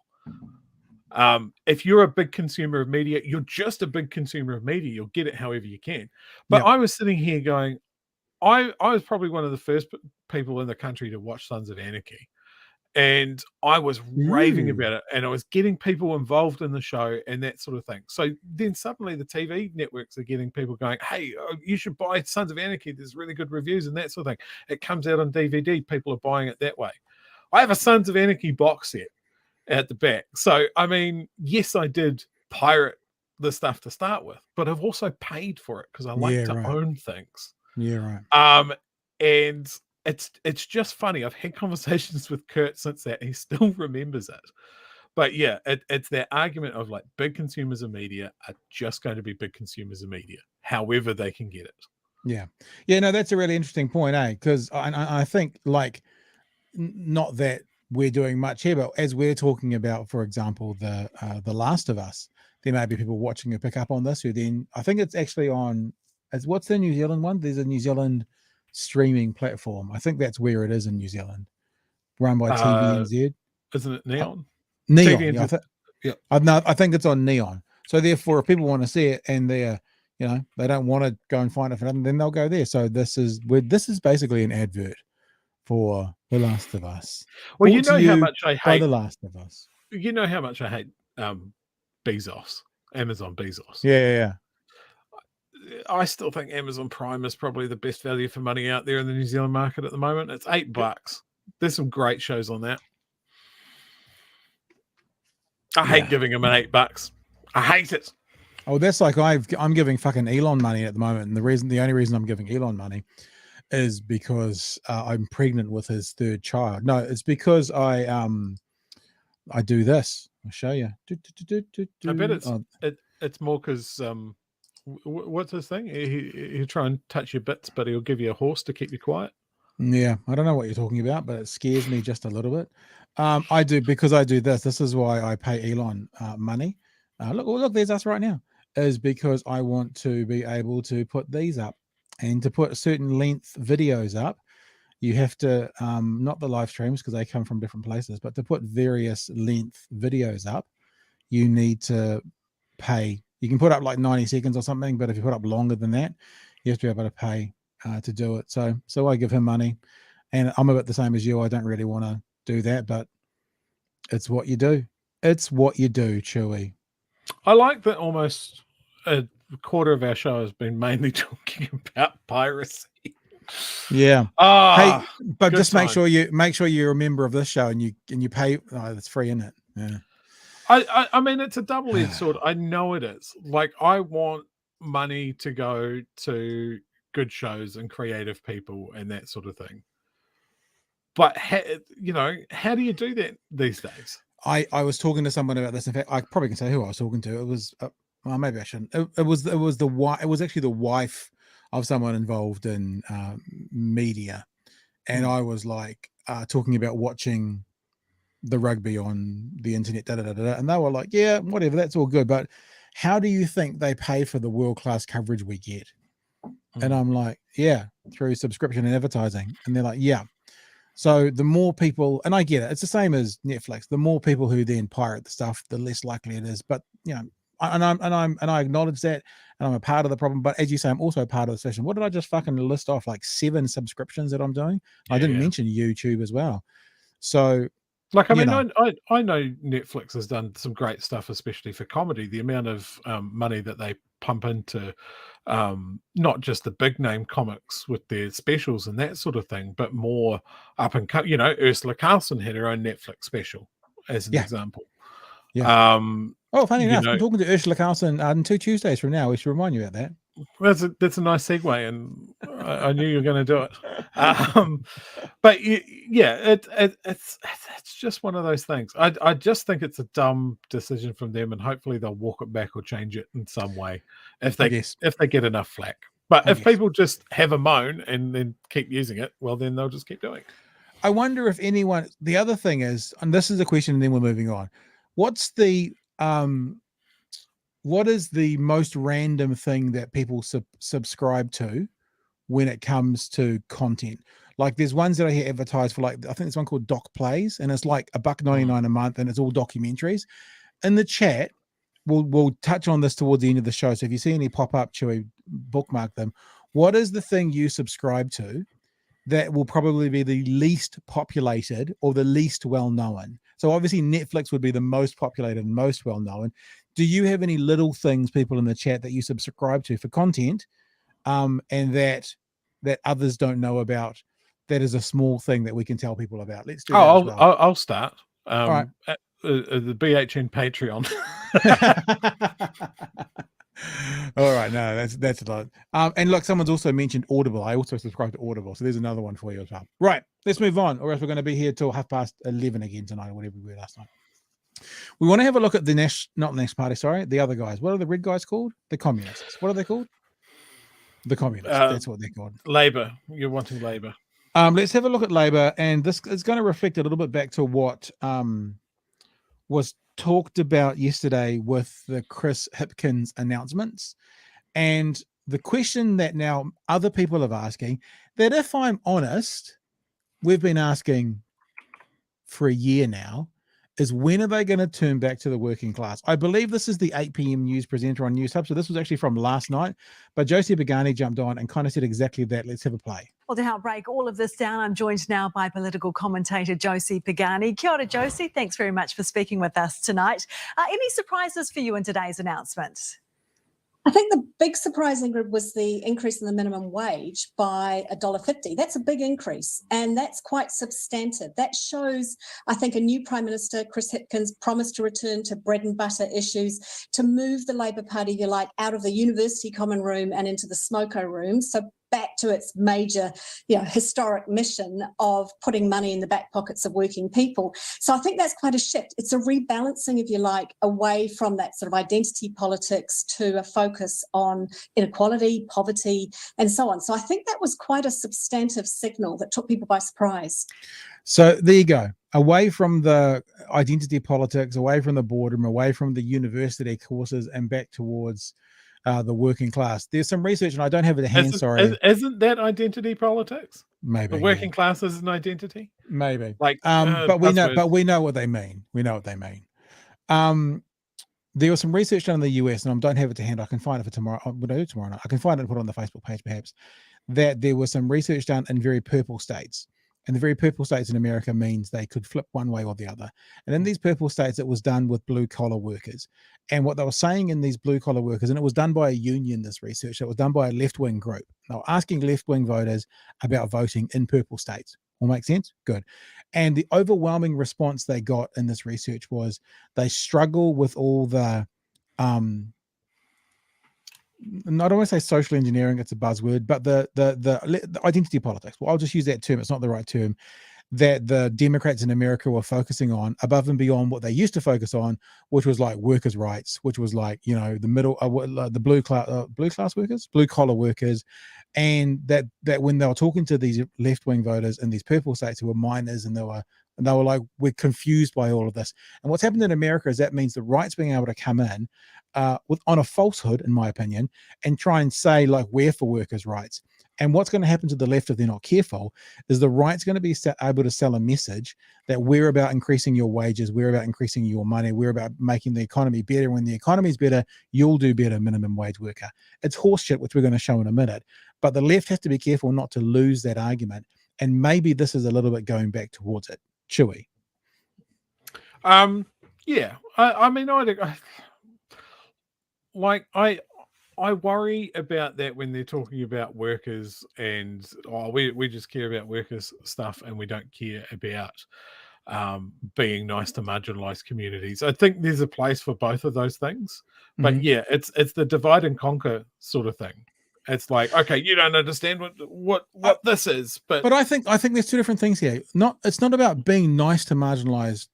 If you're a big consumer of media, you're just a big consumer of media. You'll get it however you can. But I was sitting here going, I was probably one of the first people in the country to watch Sons of Anarchy. And I was raving about it, and I was getting people involved in the show and that sort of thing. So then suddenly the TV networks are getting people going, "Hey, you should buy Sons of Anarchy. There's really good reviews and that sort of thing." It comes out on DVD. People are buying it that way. I have a Sons of Anarchy box set at the back. So, I mean, yes, I did pirate the stuff to start with, but I've also paid for it because I like to own things. Yeah, right. And it's just funny. I've had conversations with Kurt since that. He still remembers it. But yeah, it's that argument of like big consumers of media are just going to be big consumers of media, however they can get it. Yeah. No, that's a really interesting point, because I think like not that we're doing much here, but as we're talking about, for example, the Last of Us, there may be people watching who pick up on this who then I think it's actually on. What's the New Zealand one? There's a New Zealand streaming platform. I think that's where it is in New Zealand, run by TVNZ. Isn't it Neon? Neon. I think it's on Neon. So therefore, if people want to see it and they're, they don't want to go and find it for them, then they'll go there. So this is basically an advert for The Last of Us. Well, you know how much I hate The Last of Us. You know how much I hate Bezos, Amazon Bezos. Yeah. I still think Amazon Prime is probably the best value for money out there in the New Zealand market at the moment. It's $8. There's some great shows on that. I hate giving them an $8. I hate it. Oh, that's like I'm giving fucking Elon money at the moment, and the only reason I'm giving Elon money is because I'm pregnant with his third child. No, it's because I do this. I'll show you. I bet it's more because what's his thing? He'll try and touch your bits, but he'll give you a horse to keep you quiet. Yeah, I don't know what you're talking about, but it scares me just a little bit. I do this. This is why I pay Elon money. Look, there's us right now. Is because I want to be able to put these up, and to put certain length videos up, you have to not the live streams because they come from different places, but to put various length videos up, you need to pay. You can put up like 90 seconds or something, but if you put up longer than that, you have to be able to pay to do it. So I give him money, and I'm a bit the same as you. I don't really want to do that, but it's what you do. It's what you do, Chewy. I like that almost a quarter of our show has been mainly talking about piracy. Yeah. Hey, but just make sure you're a member of this show and you pay. Oh, it's free, isn't it? Yeah. I mean, it's a double-edged sword. I know it is. Like, I want money to go to good shows and creative people and that sort of thing. But how do you do that these days? I was talking to someone about this. In fact, I probably can say who I was talking to. It was well, maybe I shouldn't. It was actually the wife of someone involved in media, and I was like talking about watching the rugby on the internet, and they were like, yeah, whatever, that's all good, but how do you think they pay for the world-class coverage we get? And I'm like, yeah, through subscription and advertising. And they're like, yeah. So the more people, and I get it, it's the same as Netflix. The more people who then pirate the stuff, the less likely it is. But you know, I acknowledge that, and I'm a part of the problem. But as you say, I'm also part of the session. What did I just fucking list off? Like 7 subscriptions that I'm doing. I didn't mention YouTube as well. So, like, I mean, I know Netflix has done some great stuff, especially for comedy. The amount of money that they pump into not just the big name comics with their specials and that sort of thing, but more up and cut. You know, Ursula Carlson had her own Netflix special, as an example. Yeah. Oh, funny enough, I'm talking to Ursula Carlson in 2 Tuesdays from now. We should remind you about that. Well, that's a nice segue, and I knew you were going to do it. But it's just one of those things. I just think it's a dumb decision from them, and hopefully they'll walk it back or change it in some way if they get enough flack. But if people just have a moan and then keep using it, well, then they'll just keep doing it. I wonder if anyone. The other thing is, and this is a question, and then we're moving on. What is the most random thing that people subscribe to when it comes to content? Like, there's ones that I hear advertised for, like, I think there's one called Doc Plays, and it's like $1.99 a month, and it's all documentaries. In the chat, we'll touch on this towards the end of the show. So if you see any pop up, Chewy, bookmark them. What is the thing you subscribe to that will probably be the least populated or the least well known? So obviously Netflix would be the most populated and most well known. Do you have any little things, people in the chat, that you subscribe to for content, and that others don't know about? That is a small thing that we can tell people about. Let's do that. I'll start. All right. The BHN Patreon. All right, no, that's a lot. And look, someone's also mentioned Audible. I also subscribe to Audible, so there's another one for you as well. Right, let's move on, or else we're going to be here till 11:30 again tonight, or whatever we were last night. We want to have a look at the not the next party, sorry, the other guys. What are the red guys called? The communists. What are they called? The communists. That's what they're called. Labour. You're wanting Labour. Let's have a look at Labour, and this is going to reflect a little bit back to what was talked about yesterday with the Chris Hipkins announcements. And the question that now other people are asking, that if I'm honest, we've been asking for a year now, is when are they going to turn back to the working class? I believe this is the 8 p.m. news presenter on News Hub. So this was actually from last night, but Josie Pagani jumped on and kind of said exactly that. Let's have a play. Well, to help break all of this down, I'm joined now by political commentator Josie Pagani. Kia ora, Josie. Thanks very much for speaking with us tonight. Any surprises for you in today's announcement? I think the big surprising was the increase in the minimum wage by $1.50. That's a big increase, and that's quite substantive. That shows, I think, a new Prime Minister, Chris Hipkins, promised to return to bread and butter issues, to move the Labour Party, if you like, out of the university common room and into the smoko room. So back to its major, historic mission of putting money in the back pockets of working people. So I think that's quite a shift. It's a rebalancing, if you like, away from that sort of identity politics to a focus on inequality, poverty, and so on. So I think that was quite a substantive signal that took people by surprise. So there you go. Away from the identity politics, away from the boardroom, away from the university courses, and back towards the working class. There's some research, and I don't have it at hand. Sorry, isn't that identity politics? Maybe the working class is an identity. Maybe, like, but we know what they mean. We know what they mean. There was some research done in the US, and I don't have it to hand. I can find it for tomorrow. Would I do tomorrow night? I can find it and put it on the Facebook page, perhaps. That there was some research done in very purple states. And the very purple states in America means they could flip one way or the other. And in these purple states, it was done with blue-collar workers. And what they were saying in these blue-collar workers, and it was done by a union, this research, it was done by a left-wing group. They were asking left-wing voters about voting in purple states. All make sense? Good. And the overwhelming response they got in this research was they struggle with all the I don't want to say social engineering, it's a buzzword, but the identity politics. Well, I'll just use that term. It's not the right term. That the Democrats in America were focusing on above and beyond what they used to focus on, which was like workers' rights, which was like, the middle, the blue collar workers. And that when they were talking to these left-wing voters in these purple states who were miners and they were And they were like, we're confused by all of this. And what's happened in America is that means the right's being able to come in on a falsehood, in my opinion, and try and say, like, we're for workers' rights. And what's going to happen to the left if they're not careful is the right's going to be able to sell a message that we're about increasing your wages, we're about increasing your money, we're about making the economy better. When the economy's better, you'll do better, minimum wage worker. It's horseshit, which we're going to show in a minute. But the left has to be careful not to lose that argument. And maybe this is a little bit going back towards it. Chewy. Yeah. I worry about that when they're talking about workers and we just care about workers stuff and we don't care about being nice to marginalized communities. I think there's a place for both of those things, but yeah, it's the divide and conquer sort of thing. It's like, okay, you don't understand what this is, but I think there's two different things here. It's not about being nice to marginalized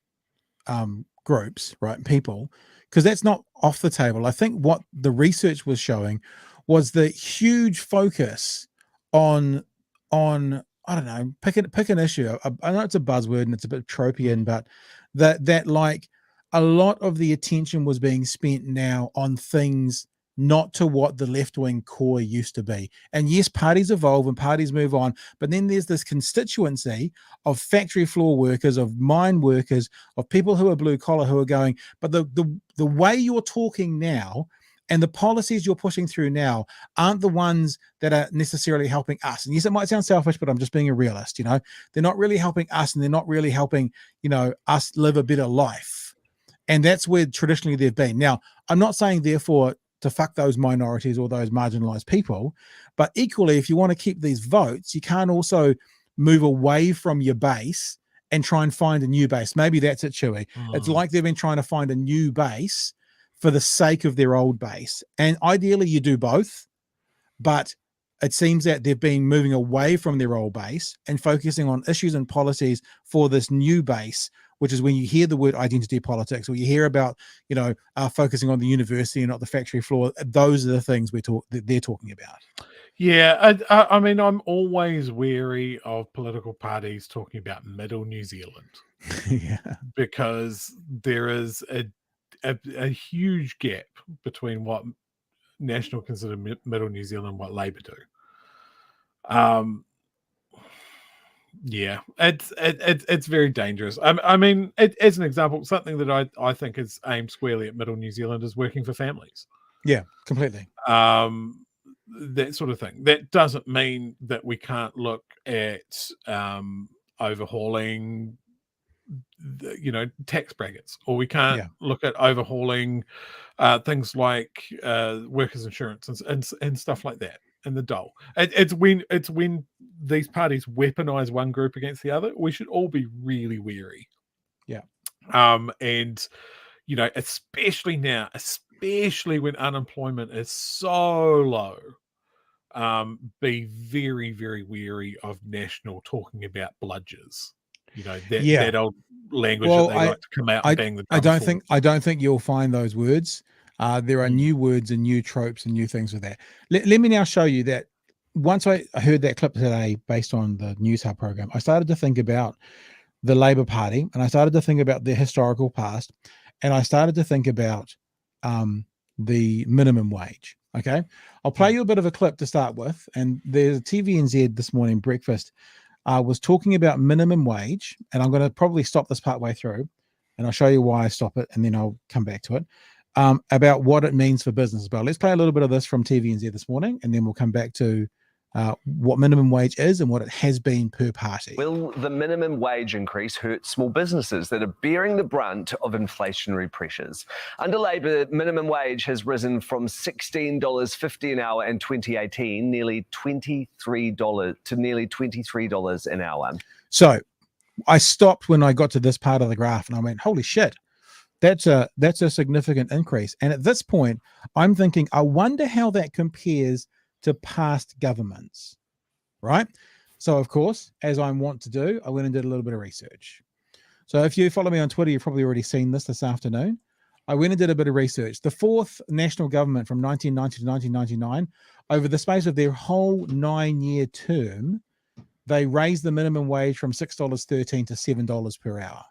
groups, right? People, because that's not off the table. I think what the research was showing was the huge focus on I don't know, pick an issue. I know it's a buzzword and it's a bit tropian, but that like a lot of the attention was being spent now on things not to what the left-wing core used to be. And yes, parties evolve and parties move on, but then there's this constituency of factory floor workers, of mine workers, of people who are blue collar who are going, but the way you're talking now and the policies you're pushing through now aren't the ones that are necessarily helping us. And yes, it might sound selfish, but I'm just being a realist, you know. They're not really helping us and they're not really helping, you know, us live a better life. And that's where traditionally they've been. Now, I'm not saying therefore to fuck those minorities or those marginalized people, but equally, if you want to keep these votes, you can't also move away from your base and try and find a new base. Maybe that's it, Chewy. It's like they've been trying to find a new base for the sake of their old base. And ideally you do both, but it seems that they've been moving away from their old base and focusing on issues and policies for this new base, which is when you hear the word identity politics or you hear about, you know, focusing on the university and not the factory floor. Those are the things they're talking about. Yeah, I mean, I'm always wary of political parties talking about middle New Zealand. Yeah, because there is a huge gap between what National consider middle New Zealand and what Labour do. Yeah, it's very dangerous. I mean, as an example, something that I think is aimed squarely at middle New Zealand is working for families. Yeah, completely. That sort of thing. That doesn't mean that we can't look at overhauling, you know, tax brackets, or we can't look at overhauling things like workers' insurance and stuff like that. And the dole. It's when these parties weaponize one group against the other. We should all be really wary. Yeah. And you know, especially now, especially when unemployment is so low, be very, very wary of National talking about bludgers. You know, that old language that they like to come out and bang the drum. I don't think you'll find those words. There are new words and new tropes and new things with that. Let me now show you that once I heard that clip today based on the News Hub program, I started to think about the Labour Party and I started to think about their historical past and I started to think about the minimum wage. Okay. I'll play you a bit of a clip to start with. And there's a TVNZ this morning, breakfast, was talking about minimum wage. And I'm going to probably stop this part way through and I'll show you why I stop it and then I'll come back to it. About what it means for business as well. Let's play a little bit of this from TVNZ this morning, and then we'll come back to what minimum wage is and what it has been per party. Will the minimum wage increase hurt small businesses that are bearing the brunt of inflationary pressures? Under Labour, minimum wage has risen from $16.50 an hour in 2018, nearly $23 to nearly $23 an hour. So I stopped when I got to this part of the graph, and I went, "Holy shit! That's a significant increase." And at this point, I'm thinking, I wonder how that compares to past governments, right? So, of course, as I want to do, I went and did a little bit of research. So if you follow me on Twitter, you've probably already seen this afternoon. I went and did a bit of research. The fourth national government from 1990 to 1999, over the space of their whole 9-year term, they raised the minimum wage from $6.13 to $7 per hour.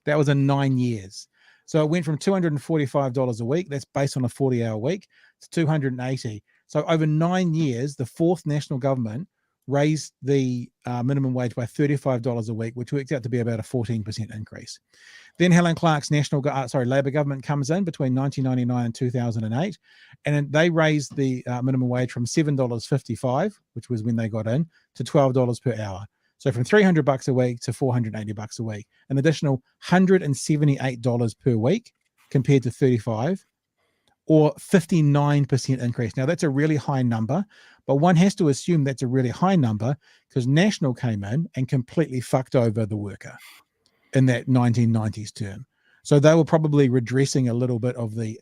That was in 9 years. So it went from $245 a week, that's based on a 40-hour week, to $280. So over 9 years, the fourth national government raised the minimum wage by $35 a week, which works out to be about a 14% increase. Then Helen Clark's Labor government comes in between 1999 and 2008, and they raised the minimum wage from $7.55, which was when they got in, to $12 per hour. So from $300 a week to $480 a week, an additional $178 per week compared to $35, or 59% increase. Now that's a really high number, but one has to assume that's a really high number because National came in and completely fucked over the worker in that 1990s term. So they were probably redressing a little bit of the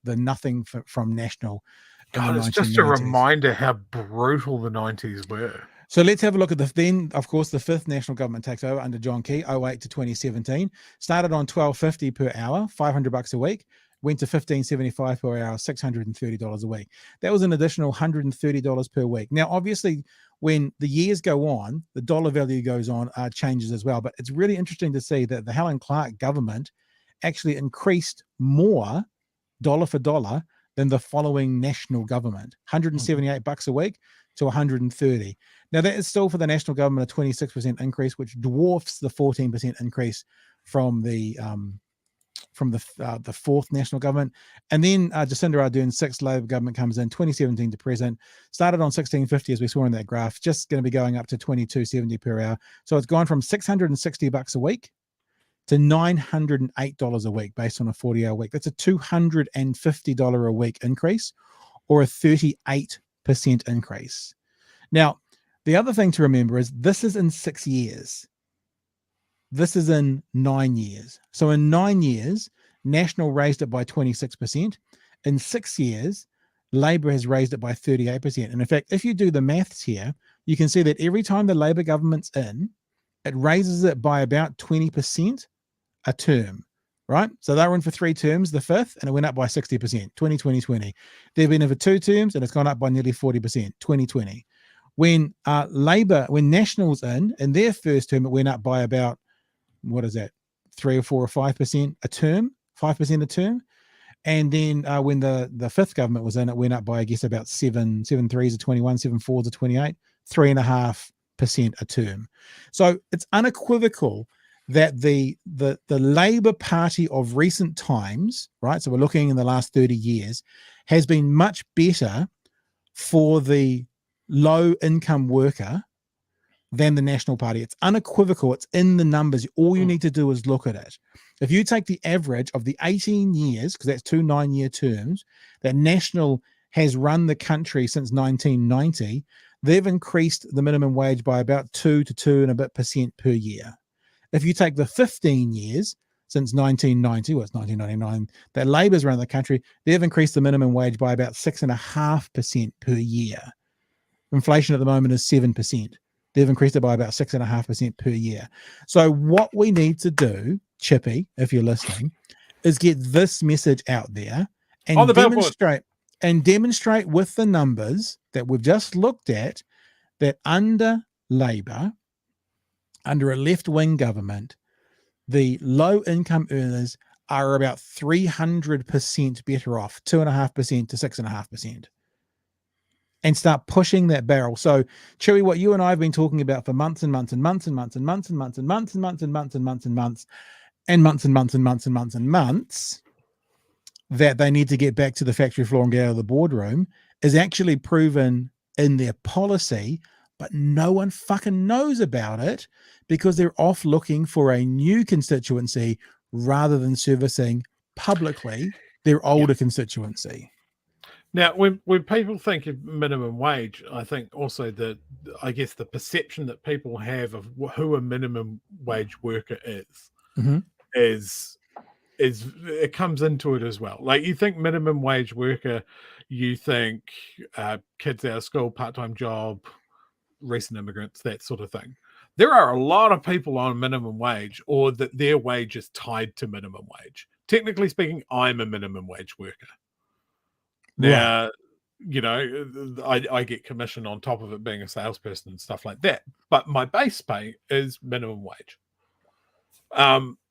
nothing from National. God, it's just a reminder how brutal the 90s were. So let's have a look at then, of course, the fifth national government takes over under John Key, 08 to 2017. Started on $12.50 per hour, $500 a week. Went to $15.75 per hour, $630 a week. That was an additional $130 per week. Now, obviously, when the years go on, the dollar value goes on, changes as well. But it's really interesting to see that the Helen Clark government actually increased more dollar for dollar than the following national government, $178 a week to $130. Now, that is still for the national government a 26% increase, which dwarfs the 14% increase from the fourth national government. And then Jacinda Ardern's sixth Labor government comes in 2017 to present, started on $16.50 as we saw in that graph, just going to be going up to $22.70 per hour. So it's gone from $660 a week to $908 a week based on a 40-hour week. That's a $250 a week increase, or a 38% increase. Now, the other thing to remember is this is in 6 years. This is in 9 years. So in 9 years, National raised it by 26%. In 6 years, Labor has raised it by 38%. And in fact, if you do the maths here, you can see that every time the Labor government's in, it raises it by about 20% a term, right? So they were in for 3 terms, the fifth, and it went up by 60%, 2020. They've been in for 2 terms, and it's gone up by nearly 40%, 2020. When when National's in their first term, it went up by about, 3 or 4 or 5% a term, 5% a term. And then when the fifth government was in, it went up by, I guess, about 7 threes are 21, 7 fours are 28, 3.5% a term. So it's unequivocal that the Labor Party of recent times, right? So we're looking in the last 30 years, has been much better for the low income worker than the National Party. It's unequivocal. It's in the numbers. All you need to do is look at it. If you take the average of the 18 years, because that's 2 9-year terms, that National has run the country since 1990, they've increased the minimum wage by about 2 to 2 and a bit % per year. If you take the 15 years since 1990, well, it's 1999, that Labor's run the country, they've increased the minimum wage by about 6.5% per year. Inflation at the moment is 7%. They've increased it by about 6.5% per year. So what we need to do, Chippy, if you're listening, is get this message out there and demonstrate with the numbers that we've just looked at that under Labor, under a left-wing government, the low-income earners are about 300% better off, 2.5% to 6.5%. And start pushing that barrel. So, Chewy, what you and I have been talking about for months and months and months and months and months and months and months and months and months and months and months and months and months and months and months and months, that they need to get back to the factory floor and get out of the boardroom, is actually proven in their policy, but no one fucking knows about it because they're off looking for a new constituency rather than servicing publicly their older constituency. Now, when people think of minimum wage, I think also the perception that people have of who a minimum wage worker is it comes into it as well. Like, you think minimum wage worker, you think kids out of school, part-time job, recent immigrants, that sort of thing. There are a lot of people on minimum wage, or that their wage is tied to minimum wage. Technically speaking, I'm a minimum wage worker. Now, you know, I get commission on top of it being a salesperson and stuff like that. But my base pay is minimum wage.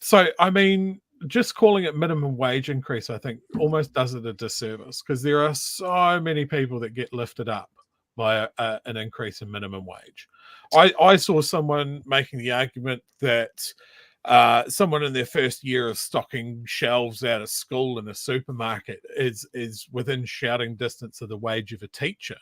So, I mean, just calling it minimum wage increase, I think, almost does it a disservice, because there are so many people that get lifted up by an increase in minimum wage. I saw someone making the argument that someone in their first year of stocking shelves out of school in a supermarket is within shouting distance of the wage of a teacher.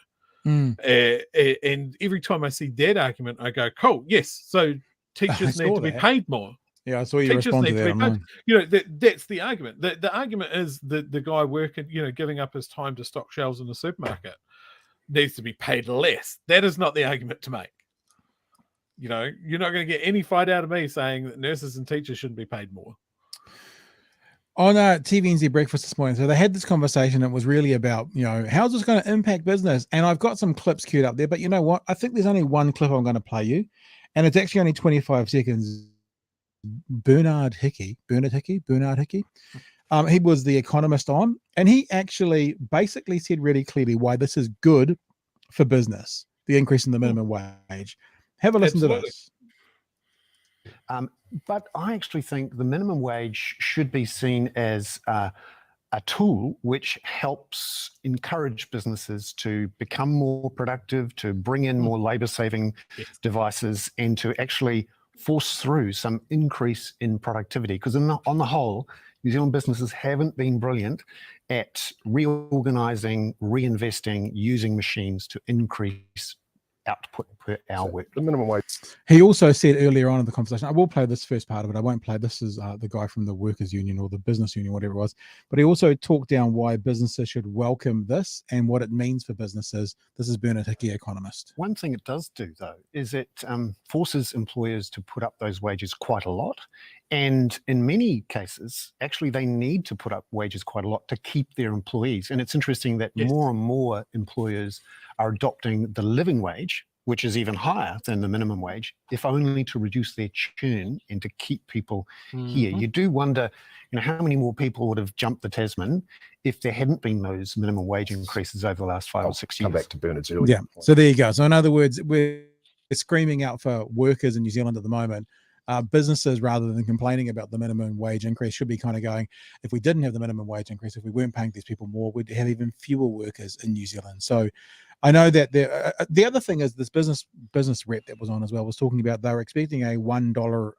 And every time I see that argument, I go, cool, yes, so teachers need to be paid more. Yeah, I saw you respond to that online. You know, that's the argument. The argument is that the guy working, you know, giving up his time to stock shelves in the supermarket needs to be paid less. That is not the argument to make. You know, you're not going to get any fight out of me saying that nurses and teachers shouldn't be paid more. On TVNZ Breakfast this morning, so they had this conversation. It was really about, you know, how's this going to impact business? And I've got some clips queued up there, but you know what? I think there's only one clip I'm going to play you, and it's actually only 25 seconds. Bernard Hickey. He was the economist on, and he actually basically said really clearly why this is good for business, the increase in the minimum wage. Have a listen to this. But I actually think the minimum wage should be seen as a tool which helps encourage businesses to become more productive, to bring in more labor-saving devices, and to actually force through some increase in productivity. Because on the whole, New Zealand businesses haven't been brilliant at reorganizing, reinvesting, using machines to increase output per hour work. The minimum wage. He also said earlier on in the conversation, I will play this first part of it. I won't play this is the guy from the workers union or the business union, whatever it was. But he also talked down why businesses should welcome this and what it means for businesses. This is Bernard Hickey, economist. One thing it does do, though, is it forces employers to put up those wages quite a lot. And in many cases, actually, they need to put up wages quite a lot to keep their employees. And it's interesting that more and more employers are adopting the living wage, which is even higher than the minimum wage, if only to reduce their churn and to keep people here. You do wonder, you know, how many more people would have jumped the Tasman if there hadn't been those minimum wage increases over the last 5 or 6 years. Come back to Bernard's earlier. Yeah, so there you go. So in other words, we're screaming out for workers in New Zealand at the moment. Businesses, rather than complaining about the minimum wage increase, should be kind of going, if we didn't have the minimum wage increase, if we weren't paying these people more, we'd have even fewer workers in New Zealand. So I know that the other thing is this business rep that was on as well was talking about they were expecting a $1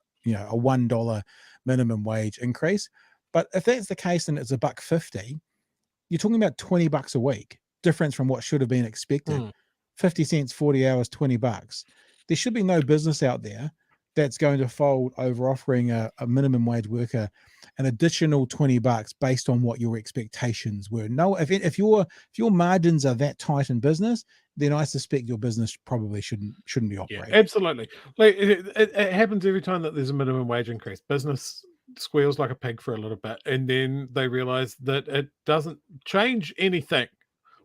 minimum wage increase. But if that's the case and it's $1.50, you're talking about $20 a week difference from what should have been expected. 50 cents, 40 hours, $20. There should be no business out there that's going to fold over offering a minimum wage worker an additional $20 based on what your expectations were. No, if your margins are that tight in business, then I suspect your business probably shouldn't be operating. Yeah, absolutely. Like it happens every time that there's a minimum wage increase. Business squeals like a pig for a little bit, and then they realize that it doesn't change anything.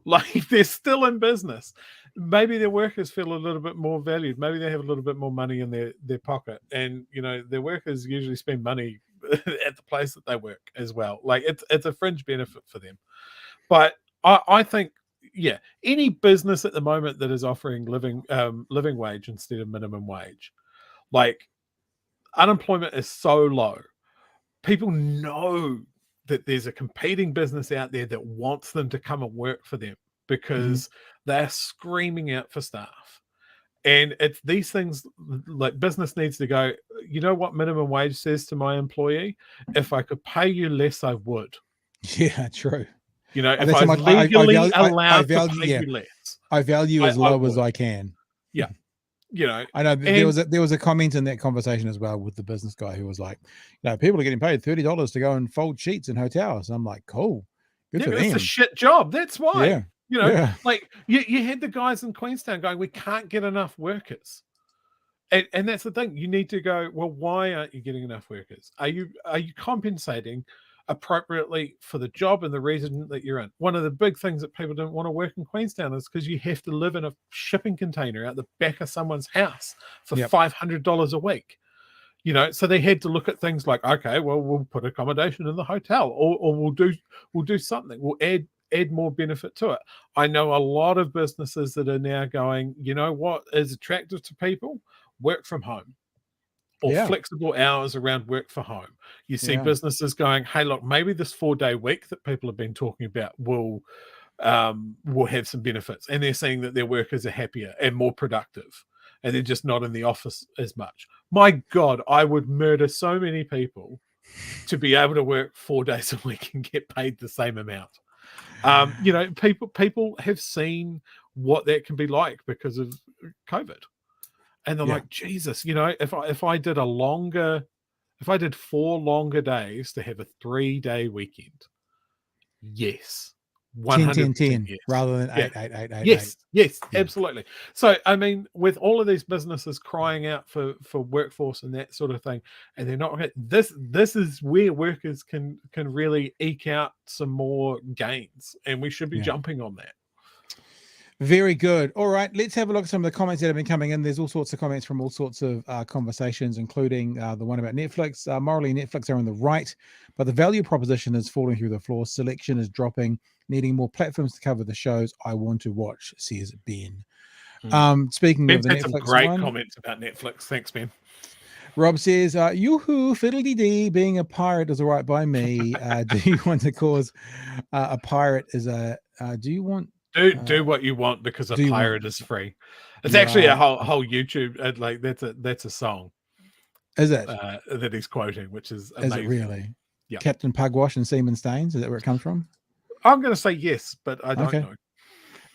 Like they're still in business. Maybe their workers feel a little bit more valued. Maybe they have a little bit more money in their pocket. And, you know, their workers usually spend money at the place that they work as well. Like it's a fringe benefit for them. But I think, yeah, any business at the moment that is offering living wage instead of minimum wage, like unemployment is so low. People know that there's a competing business out there that wants them to come and work for them because they're screaming out for staff. And it's these things, like business needs to go, you know what minimum wage says to my employee? If I could pay you less, I would. Yeah, true. You know, if I was legally allowed to pay you less. I value as low as I can. Yeah. You know, I know there was a comment in that conversation as well with the business guy who was like, you know, people are getting paid $30 to go and fold sheets in hotels. And I'm like, cool, good for them. It's a shit job. That's why. Yeah. You know, like you had the guys in Queenstown going, we can't get enough workers. And that's the thing. You need to go, well, why aren't you getting enough workers? Are you compensating appropriately for the job and the reason that you're in? One of the big things that people don't want to work in Queenstown is because you have to live in a shipping container out the back of someone's house for $500 a week. You know, so they had to look at things like, okay, well, we'll put accommodation in the hotel, or we'll do something. We'll add add more benefit to it. I know a lot of businesses that are now going, you know what is attractive to people? Work from home, or Yeah. flexible hours around work for home. You see Yeah. businesses going, hey, look, maybe this 4-day week that people have been talking about will have some benefits, and they're seeing that their workers are happier and more productive, and they're just not in the office as much. My God, I would murder so many people to be able to work 4 days a week and get paid the same amount. You know, people have seen what that can be like because of COVID. And they're Yeah. like, Jesus, you know, if I did 4 longer days to have a 3-day weekend, yes, 10, 10, 100% 10, yes. rather than Yeah. 8, 8, 8, 8, Yes, 8. yes, Yeah. absolutely. So, I mean, with all of these businesses crying out for workforce and that sort of thing, and they're not, this is where workers can really eke out some more gains, and we should be Yeah. jumping on that. Very good. All right, let's have a look at some of the comments that have been coming in. There's all sorts of comments from all sorts of conversations, including the one about Netflix. Morally, Netflix are on the right, but the value proposition is falling through the floor. Selection is dropping, needing more platforms to cover the shows I want to watch, says Ben. Speaking Ben's of the had some Netflix great one, comments about Netflix. Thanks, Ben. Rob says, yoo-hoo, fiddle-dee-dee, being a pirate is all right by me. Do you want to cause a pirate is a, do you want, Do what you want because a do you pirate want- is free. It's actually a Right. whole YouTube, like that's a song Is it? that he's quoting, which is Is amazing. it really? Yeah. Captain Pugwash and Seaman Stains, is that where it comes from? I'm going to say yes, but I don't Okay. know.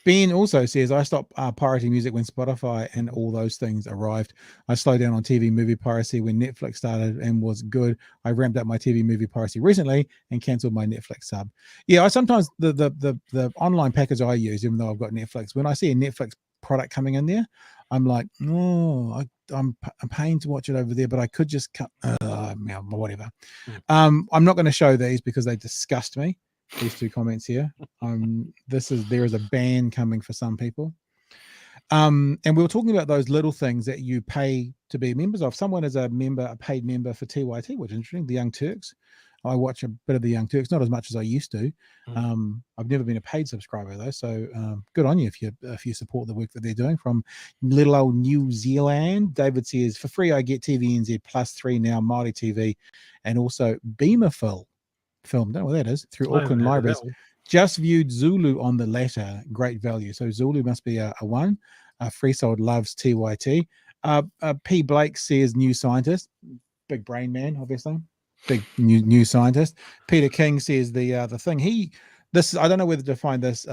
Ben also says, I stopped pirating music when Spotify and all those things arrived. I slowed down on TV movie piracy when Netflix started and was good. I ramped up my TV movie piracy recently and cancelled my Netflix sub. Yeah, I sometimes, the online package I use, even though I've got Netflix, when I see a Netflix product coming in there, I'm like, oh, I'm paying to watch it over there, but I could just cut, whatever. I'm not going to show these because they disgust me. These two comments here. There is a ban coming for some people. And we were talking about those little things that you pay to be members of. Someone is a paid member for TYT, which is interesting. The Young Turks. I watch a bit of the Young Turks, not as much as I used to. I've never been a paid subscriber though, so good on you if you support the work that they're doing. From little old New Zealand, David says, for free I get TVNZ +3 now, Māori TV, and also Beamerful. Film, don't know what that is, through Auckland Libraries. Just viewed Zulu on the latter, great value. So Zulu must be a one. Freesold loves TYT. P. Blake says new scientist, big brain man, obviously, big new scientist. Peter King says the thing I don't know whether to find this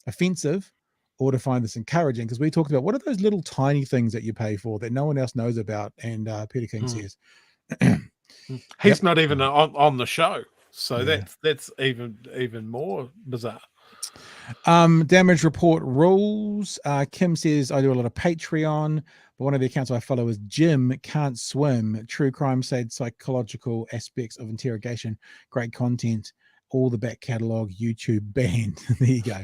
offensive or to find this encouraging, because we talked about what are those little tiny things that you pay for that no one else knows about, and Peter King says he's not even on the show. So Yeah. that's even more bizarre. Damage report rules. Kim says, I do a lot of Patreon, but one of the accounts I follow is Jim Can't Swim. True crime, said psychological aspects of interrogation. Great content. All the back catalog, YouTube banned. There you go.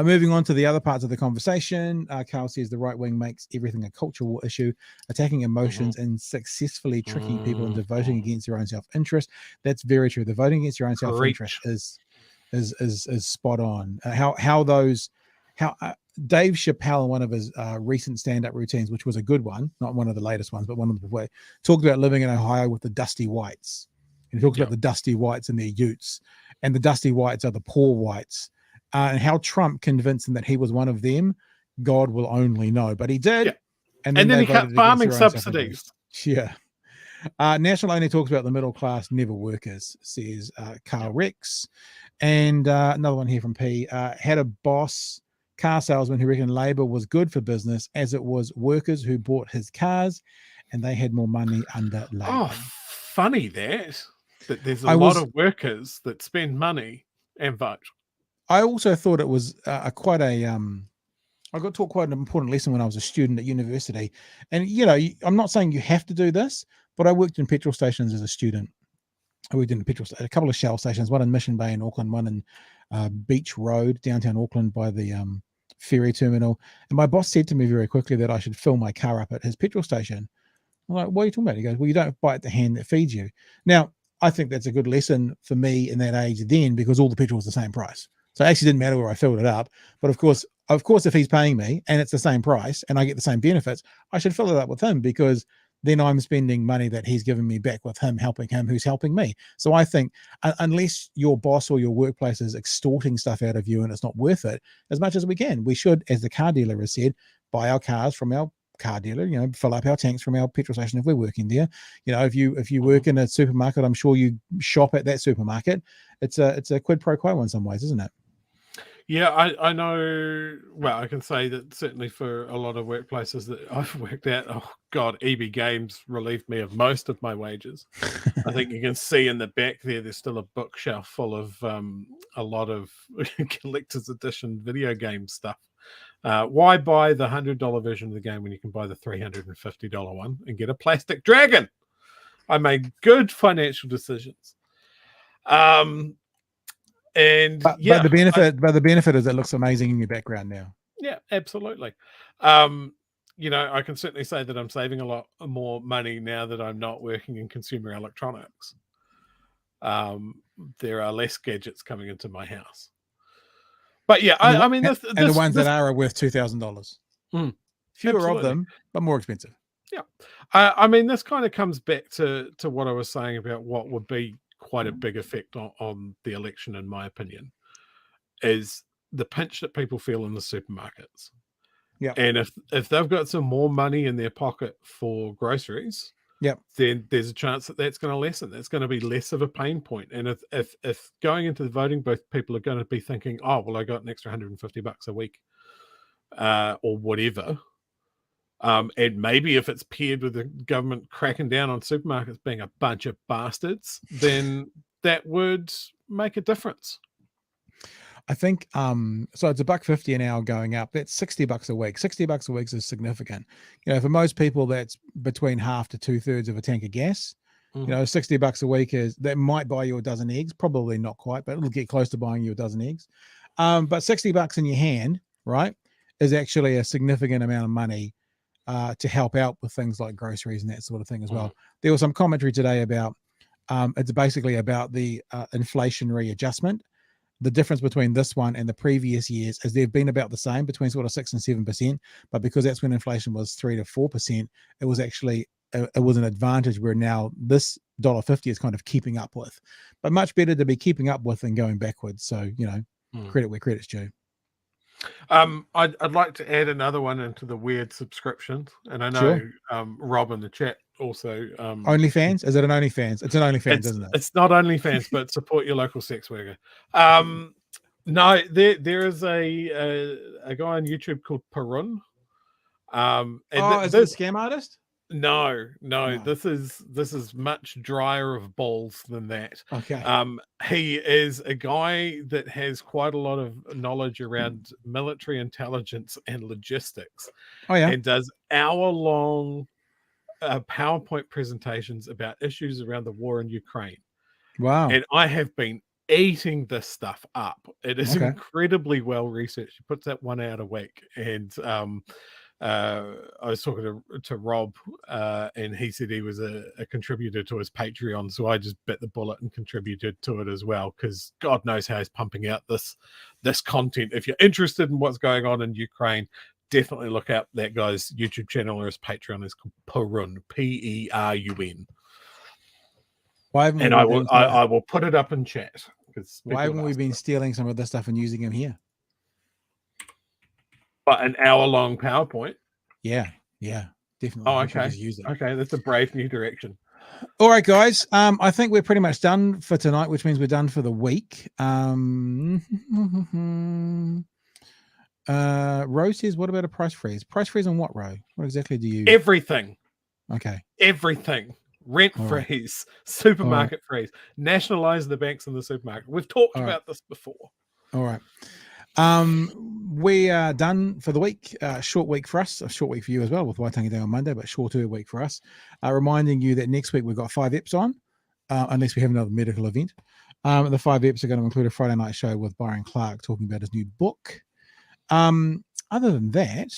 Moving on to the other parts of the conversation. Carl says the right wing makes everything a culture war issue, attacking emotions and successily tricking people into voting against their own self-interest. That's very true. The voting against your own self-interest is spot on. How Dave Chappelle, in one of his recent stand-up routines, which was a good one, not one of the latest ones, but one of the talked about living in Ohio with the dusty whites. And he talks about the dusty whites and their utes, and the dusty whites are the poor whites, and how Trump convinced them that he was one of them. God will only know, but he did. And then he cut farming subsidies. Yeah. National only talks about the middle class, never workers, says Carl Rex. And another one here from P. Had a boss car salesman who reckoned Labor was good for business as it was workers who bought his cars and they had more money under Labor. Oh, funny that there's a lot of workers that spend money and vote. I also thought it was I got taught quite an important lesson when I was a student at university. And, I'm not saying you have to do this, but I worked in petrol stations as a student. I worked in a couple of Shell stations, one in Mission Bay in Auckland, one in Beach Road, downtown Auckland by the ferry terminal. And my boss said to me very quickly that I should fill my car up at his petrol station. I'm like, what are you talking about? He goes, well, you don't bite the hand that feeds you. Now, I think that's a good lesson for me in that age then, because all the petrol was the same price. So it actually didn't matter where I filled it up. But of course, if he's paying me and it's the same price and I get the same benefits, I should fill it up with him, because then I'm spending money that he's giving me back with him helping him who's helping me. So I think unless your boss or your workplace is extorting stuff out of you and it's not worth it, as much as we can, we should, as the car dealer has said, buy our cars from our car dealer, fill up our tanks from our petrol station if we're working there. If you work in a supermarket, I'm sure you shop at that supermarket. It's a quid pro quo in some ways, isn't it? Yeah, I know. Well, I can say that certainly for a lot of workplaces that I've worked at, oh God, EB Games relieved me of most of my wages. I think you can see in the back there's still a bookshelf full of a lot of collector's edition video game stuff. Why buy the $100 version of the game when you can buy the $350 one and get a plastic dragon? I made good financial decisions. But the benefit is it looks amazing in your background now. Yeah, absolutely. I can certainly say that I'm saving a lot more money now that I'm not working in consumer electronics. There are less gadgets coming into my house. But yeah, I mean, the ones that are worth $2,000. Fewer of them, but more expensive. Yeah, I mean, this kind of comes back to what I was saying about what would be quite a big effect on the election, in my opinion, is the pinch that people feel in the supermarkets. Yeah. And if they've got some more money in their pocket for groceries, then there's a chance that that's going to lessen. That's going to be less of a pain point. And if going into the voting booth, people are going to be thinking, oh, well, I got an extra $150 a week or whatever. And maybe if it's paired with the government cracking down on supermarkets being a bunch of bastards, then that would make a difference. I think so it's $1.50 an hour going up. That's $60 a week. $60 a week is significant. For most people, that's between half to 2/3 of a tank of gas. $60 a week that might buy you a dozen eggs. Probably not quite, but it'll get close to buying you a dozen eggs. But $60 in your hand, right, is actually a significant amount of money to help out with things like groceries and that sort of thing as well. There was some commentary today about it's basically about the inflationary adjustment. The difference between this one and the previous years is they've been about the same, between sort of 6 and 7%. But because that's when inflation was 3 to 4%, it was actually it was an advantage where now this $1.50 is kind of keeping up with. But much better to be keeping up with than going backwards. So credit where credit's due. I'd like to add another one into the weird subscriptions, and I know Rob in the chat also. OnlyFans? Is it an OnlyFans? It's an OnlyFans, isn't it? It's not OnlyFans, but support your local sex worker. No, there is a guy on YouTube called Perun. Is it a scam artist? No. This is much drier of balls than that. Okay. He is a guy that has quite a lot of knowledge around military intelligence and logistics. Oh yeah. And does hour-long PowerPoint presentations about issues around the war in Ukraine. Wow. And I have been eating this stuff up. It is incredibly well researched. He puts that 1 out a week. And I was talking to Rob, and he said he was a contributor to his Patreon, so I just bit the bullet and contributed to it as well, because God knows how he's pumping out this content. If you're interested in what's going on in Ukraine, definitely look up that guy's YouTube channel or his Patreon. Is called Perun, Perun. And I will put it up in chat. Why haven't we been stealing some of this stuff and using them here? But an hour-long PowerPoint. Yeah, definitely. Oh, okay. Just use it. Okay, that's a brave new direction. All right, guys. I think we're pretty much done for tonight, which means we're done for the week. Rose says, what about a price freeze? Price freeze on what, Ro? What exactly do you... Everything. Okay. Everything. Rent freeze, supermarket freeze, nationalize the banks in the supermarket. We've talked about this before. All right. We are done for the week. Short week for us, a short week for you as well, with Waitangi Day on Monday, but shorter week for us. Reminding you that next week we've got 5 eps on, unless we have another medical event. The 5 eps are going to include a Friday night show with Byron Clark talking about his new book. Other than that,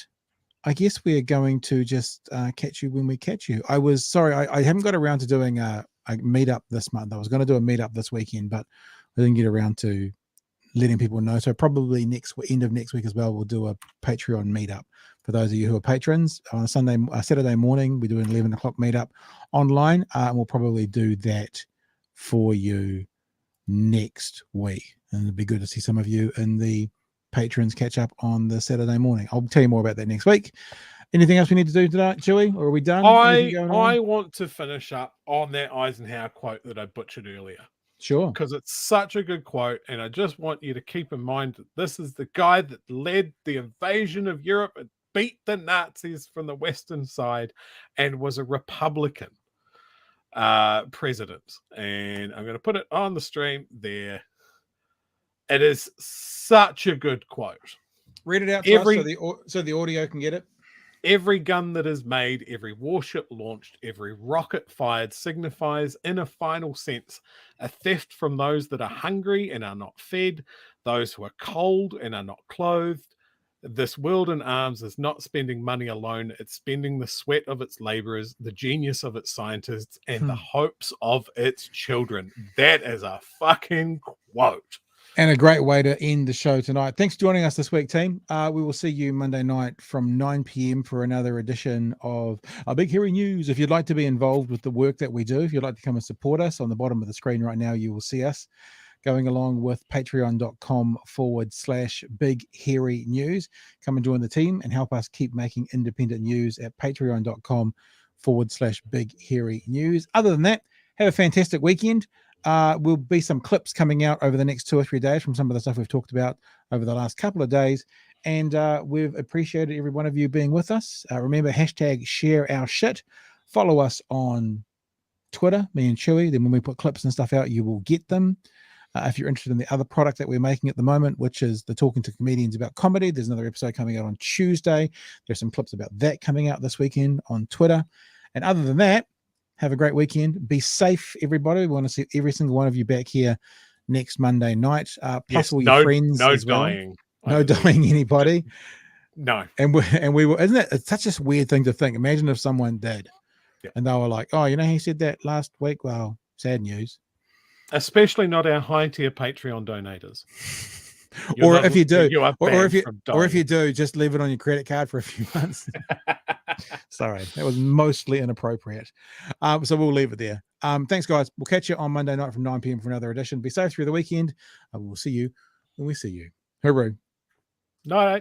I guess we're going to just catch you when we catch you. I was sorry, I haven't got around to doing a meetup this month. I was going to do a meetup this weekend, but I didn't get around to letting people know. So probably end of next week as well, we'll do a Patreon meetup for those of you who are patrons on a Saturday morning. We do an 11 o'clock meetup online, and we'll probably do that for you next week. And it'd be good to see some of you in the patrons catch up on the Saturday morning. I'll tell you more about that next week. Anything else we need to do tonight, Chewy, or are we done? I want to finish up on that Eisenhower quote that I butchered earlier. Sure. Because it's such a good quote, and I just want you to keep in mind that this is the guy that led the invasion of Europe and beat the Nazis from the Western side and was a Republican president. And I'm going to put it on the stream there. It is such a good quote. Read it out to us so the audio can get it. Every gun that is made, every warship launched, every rocket fired signifies, in a final sense, a theft from those that are hungry and are not fed, those who are cold and are not clothed. This world in arms is not spending money alone. It's spending the sweat of its laborers, the genius of its scientists, and the hopes of its children. That is a fucking quote. And a great way to end the show tonight. Thanks for joining us this week, team. We will see you Monday night from 9 p.m. for another edition of our Big Hairy News. If you'd like to be involved with the work that we do, if you'd like to come and support us, on the bottom of the screen right now, you will see us going along with patreon.com/Big Hairy News. Come and join the team and help us keep making independent news at patreon.com/Big Hairy News. Other than that, have a fantastic weekend. Will be some clips coming out over the next 2 or 3 days from some of the stuff we've talked about over the last couple of days. And we've appreciated every one of you being with us. Remember, #ShareOurShit. Follow us on Twitter, me and Chewy. Then when we put clips and stuff out, you will get them. If you're interested in the other product that we're making at the moment, which is the Talking to Comedians about comedy, there's another episode coming out on Tuesday. There's some clips about that coming out this weekend on Twitter. And other than that, have a great weekend. Be safe, everybody. We want to see every single one of you back here next Monday night. Plus all your friends. No as well. dying. No dying anybody. No. And we will, isn't it? It's such a weird thing to think. Imagine if someone did. Yeah. And they were like, oh, he said that last week. Well, sad news. Especially not our high tier Patreon donators. Or if you do, or if you do, just leave it on your credit card for a few months. Sorry, that was mostly inappropriate. So we'll leave it there. Thanks, guys. We'll catch you on Monday night from 9 p.m. for another edition. Be safe through the weekend. We'll see you when we see you. Hooroo. No.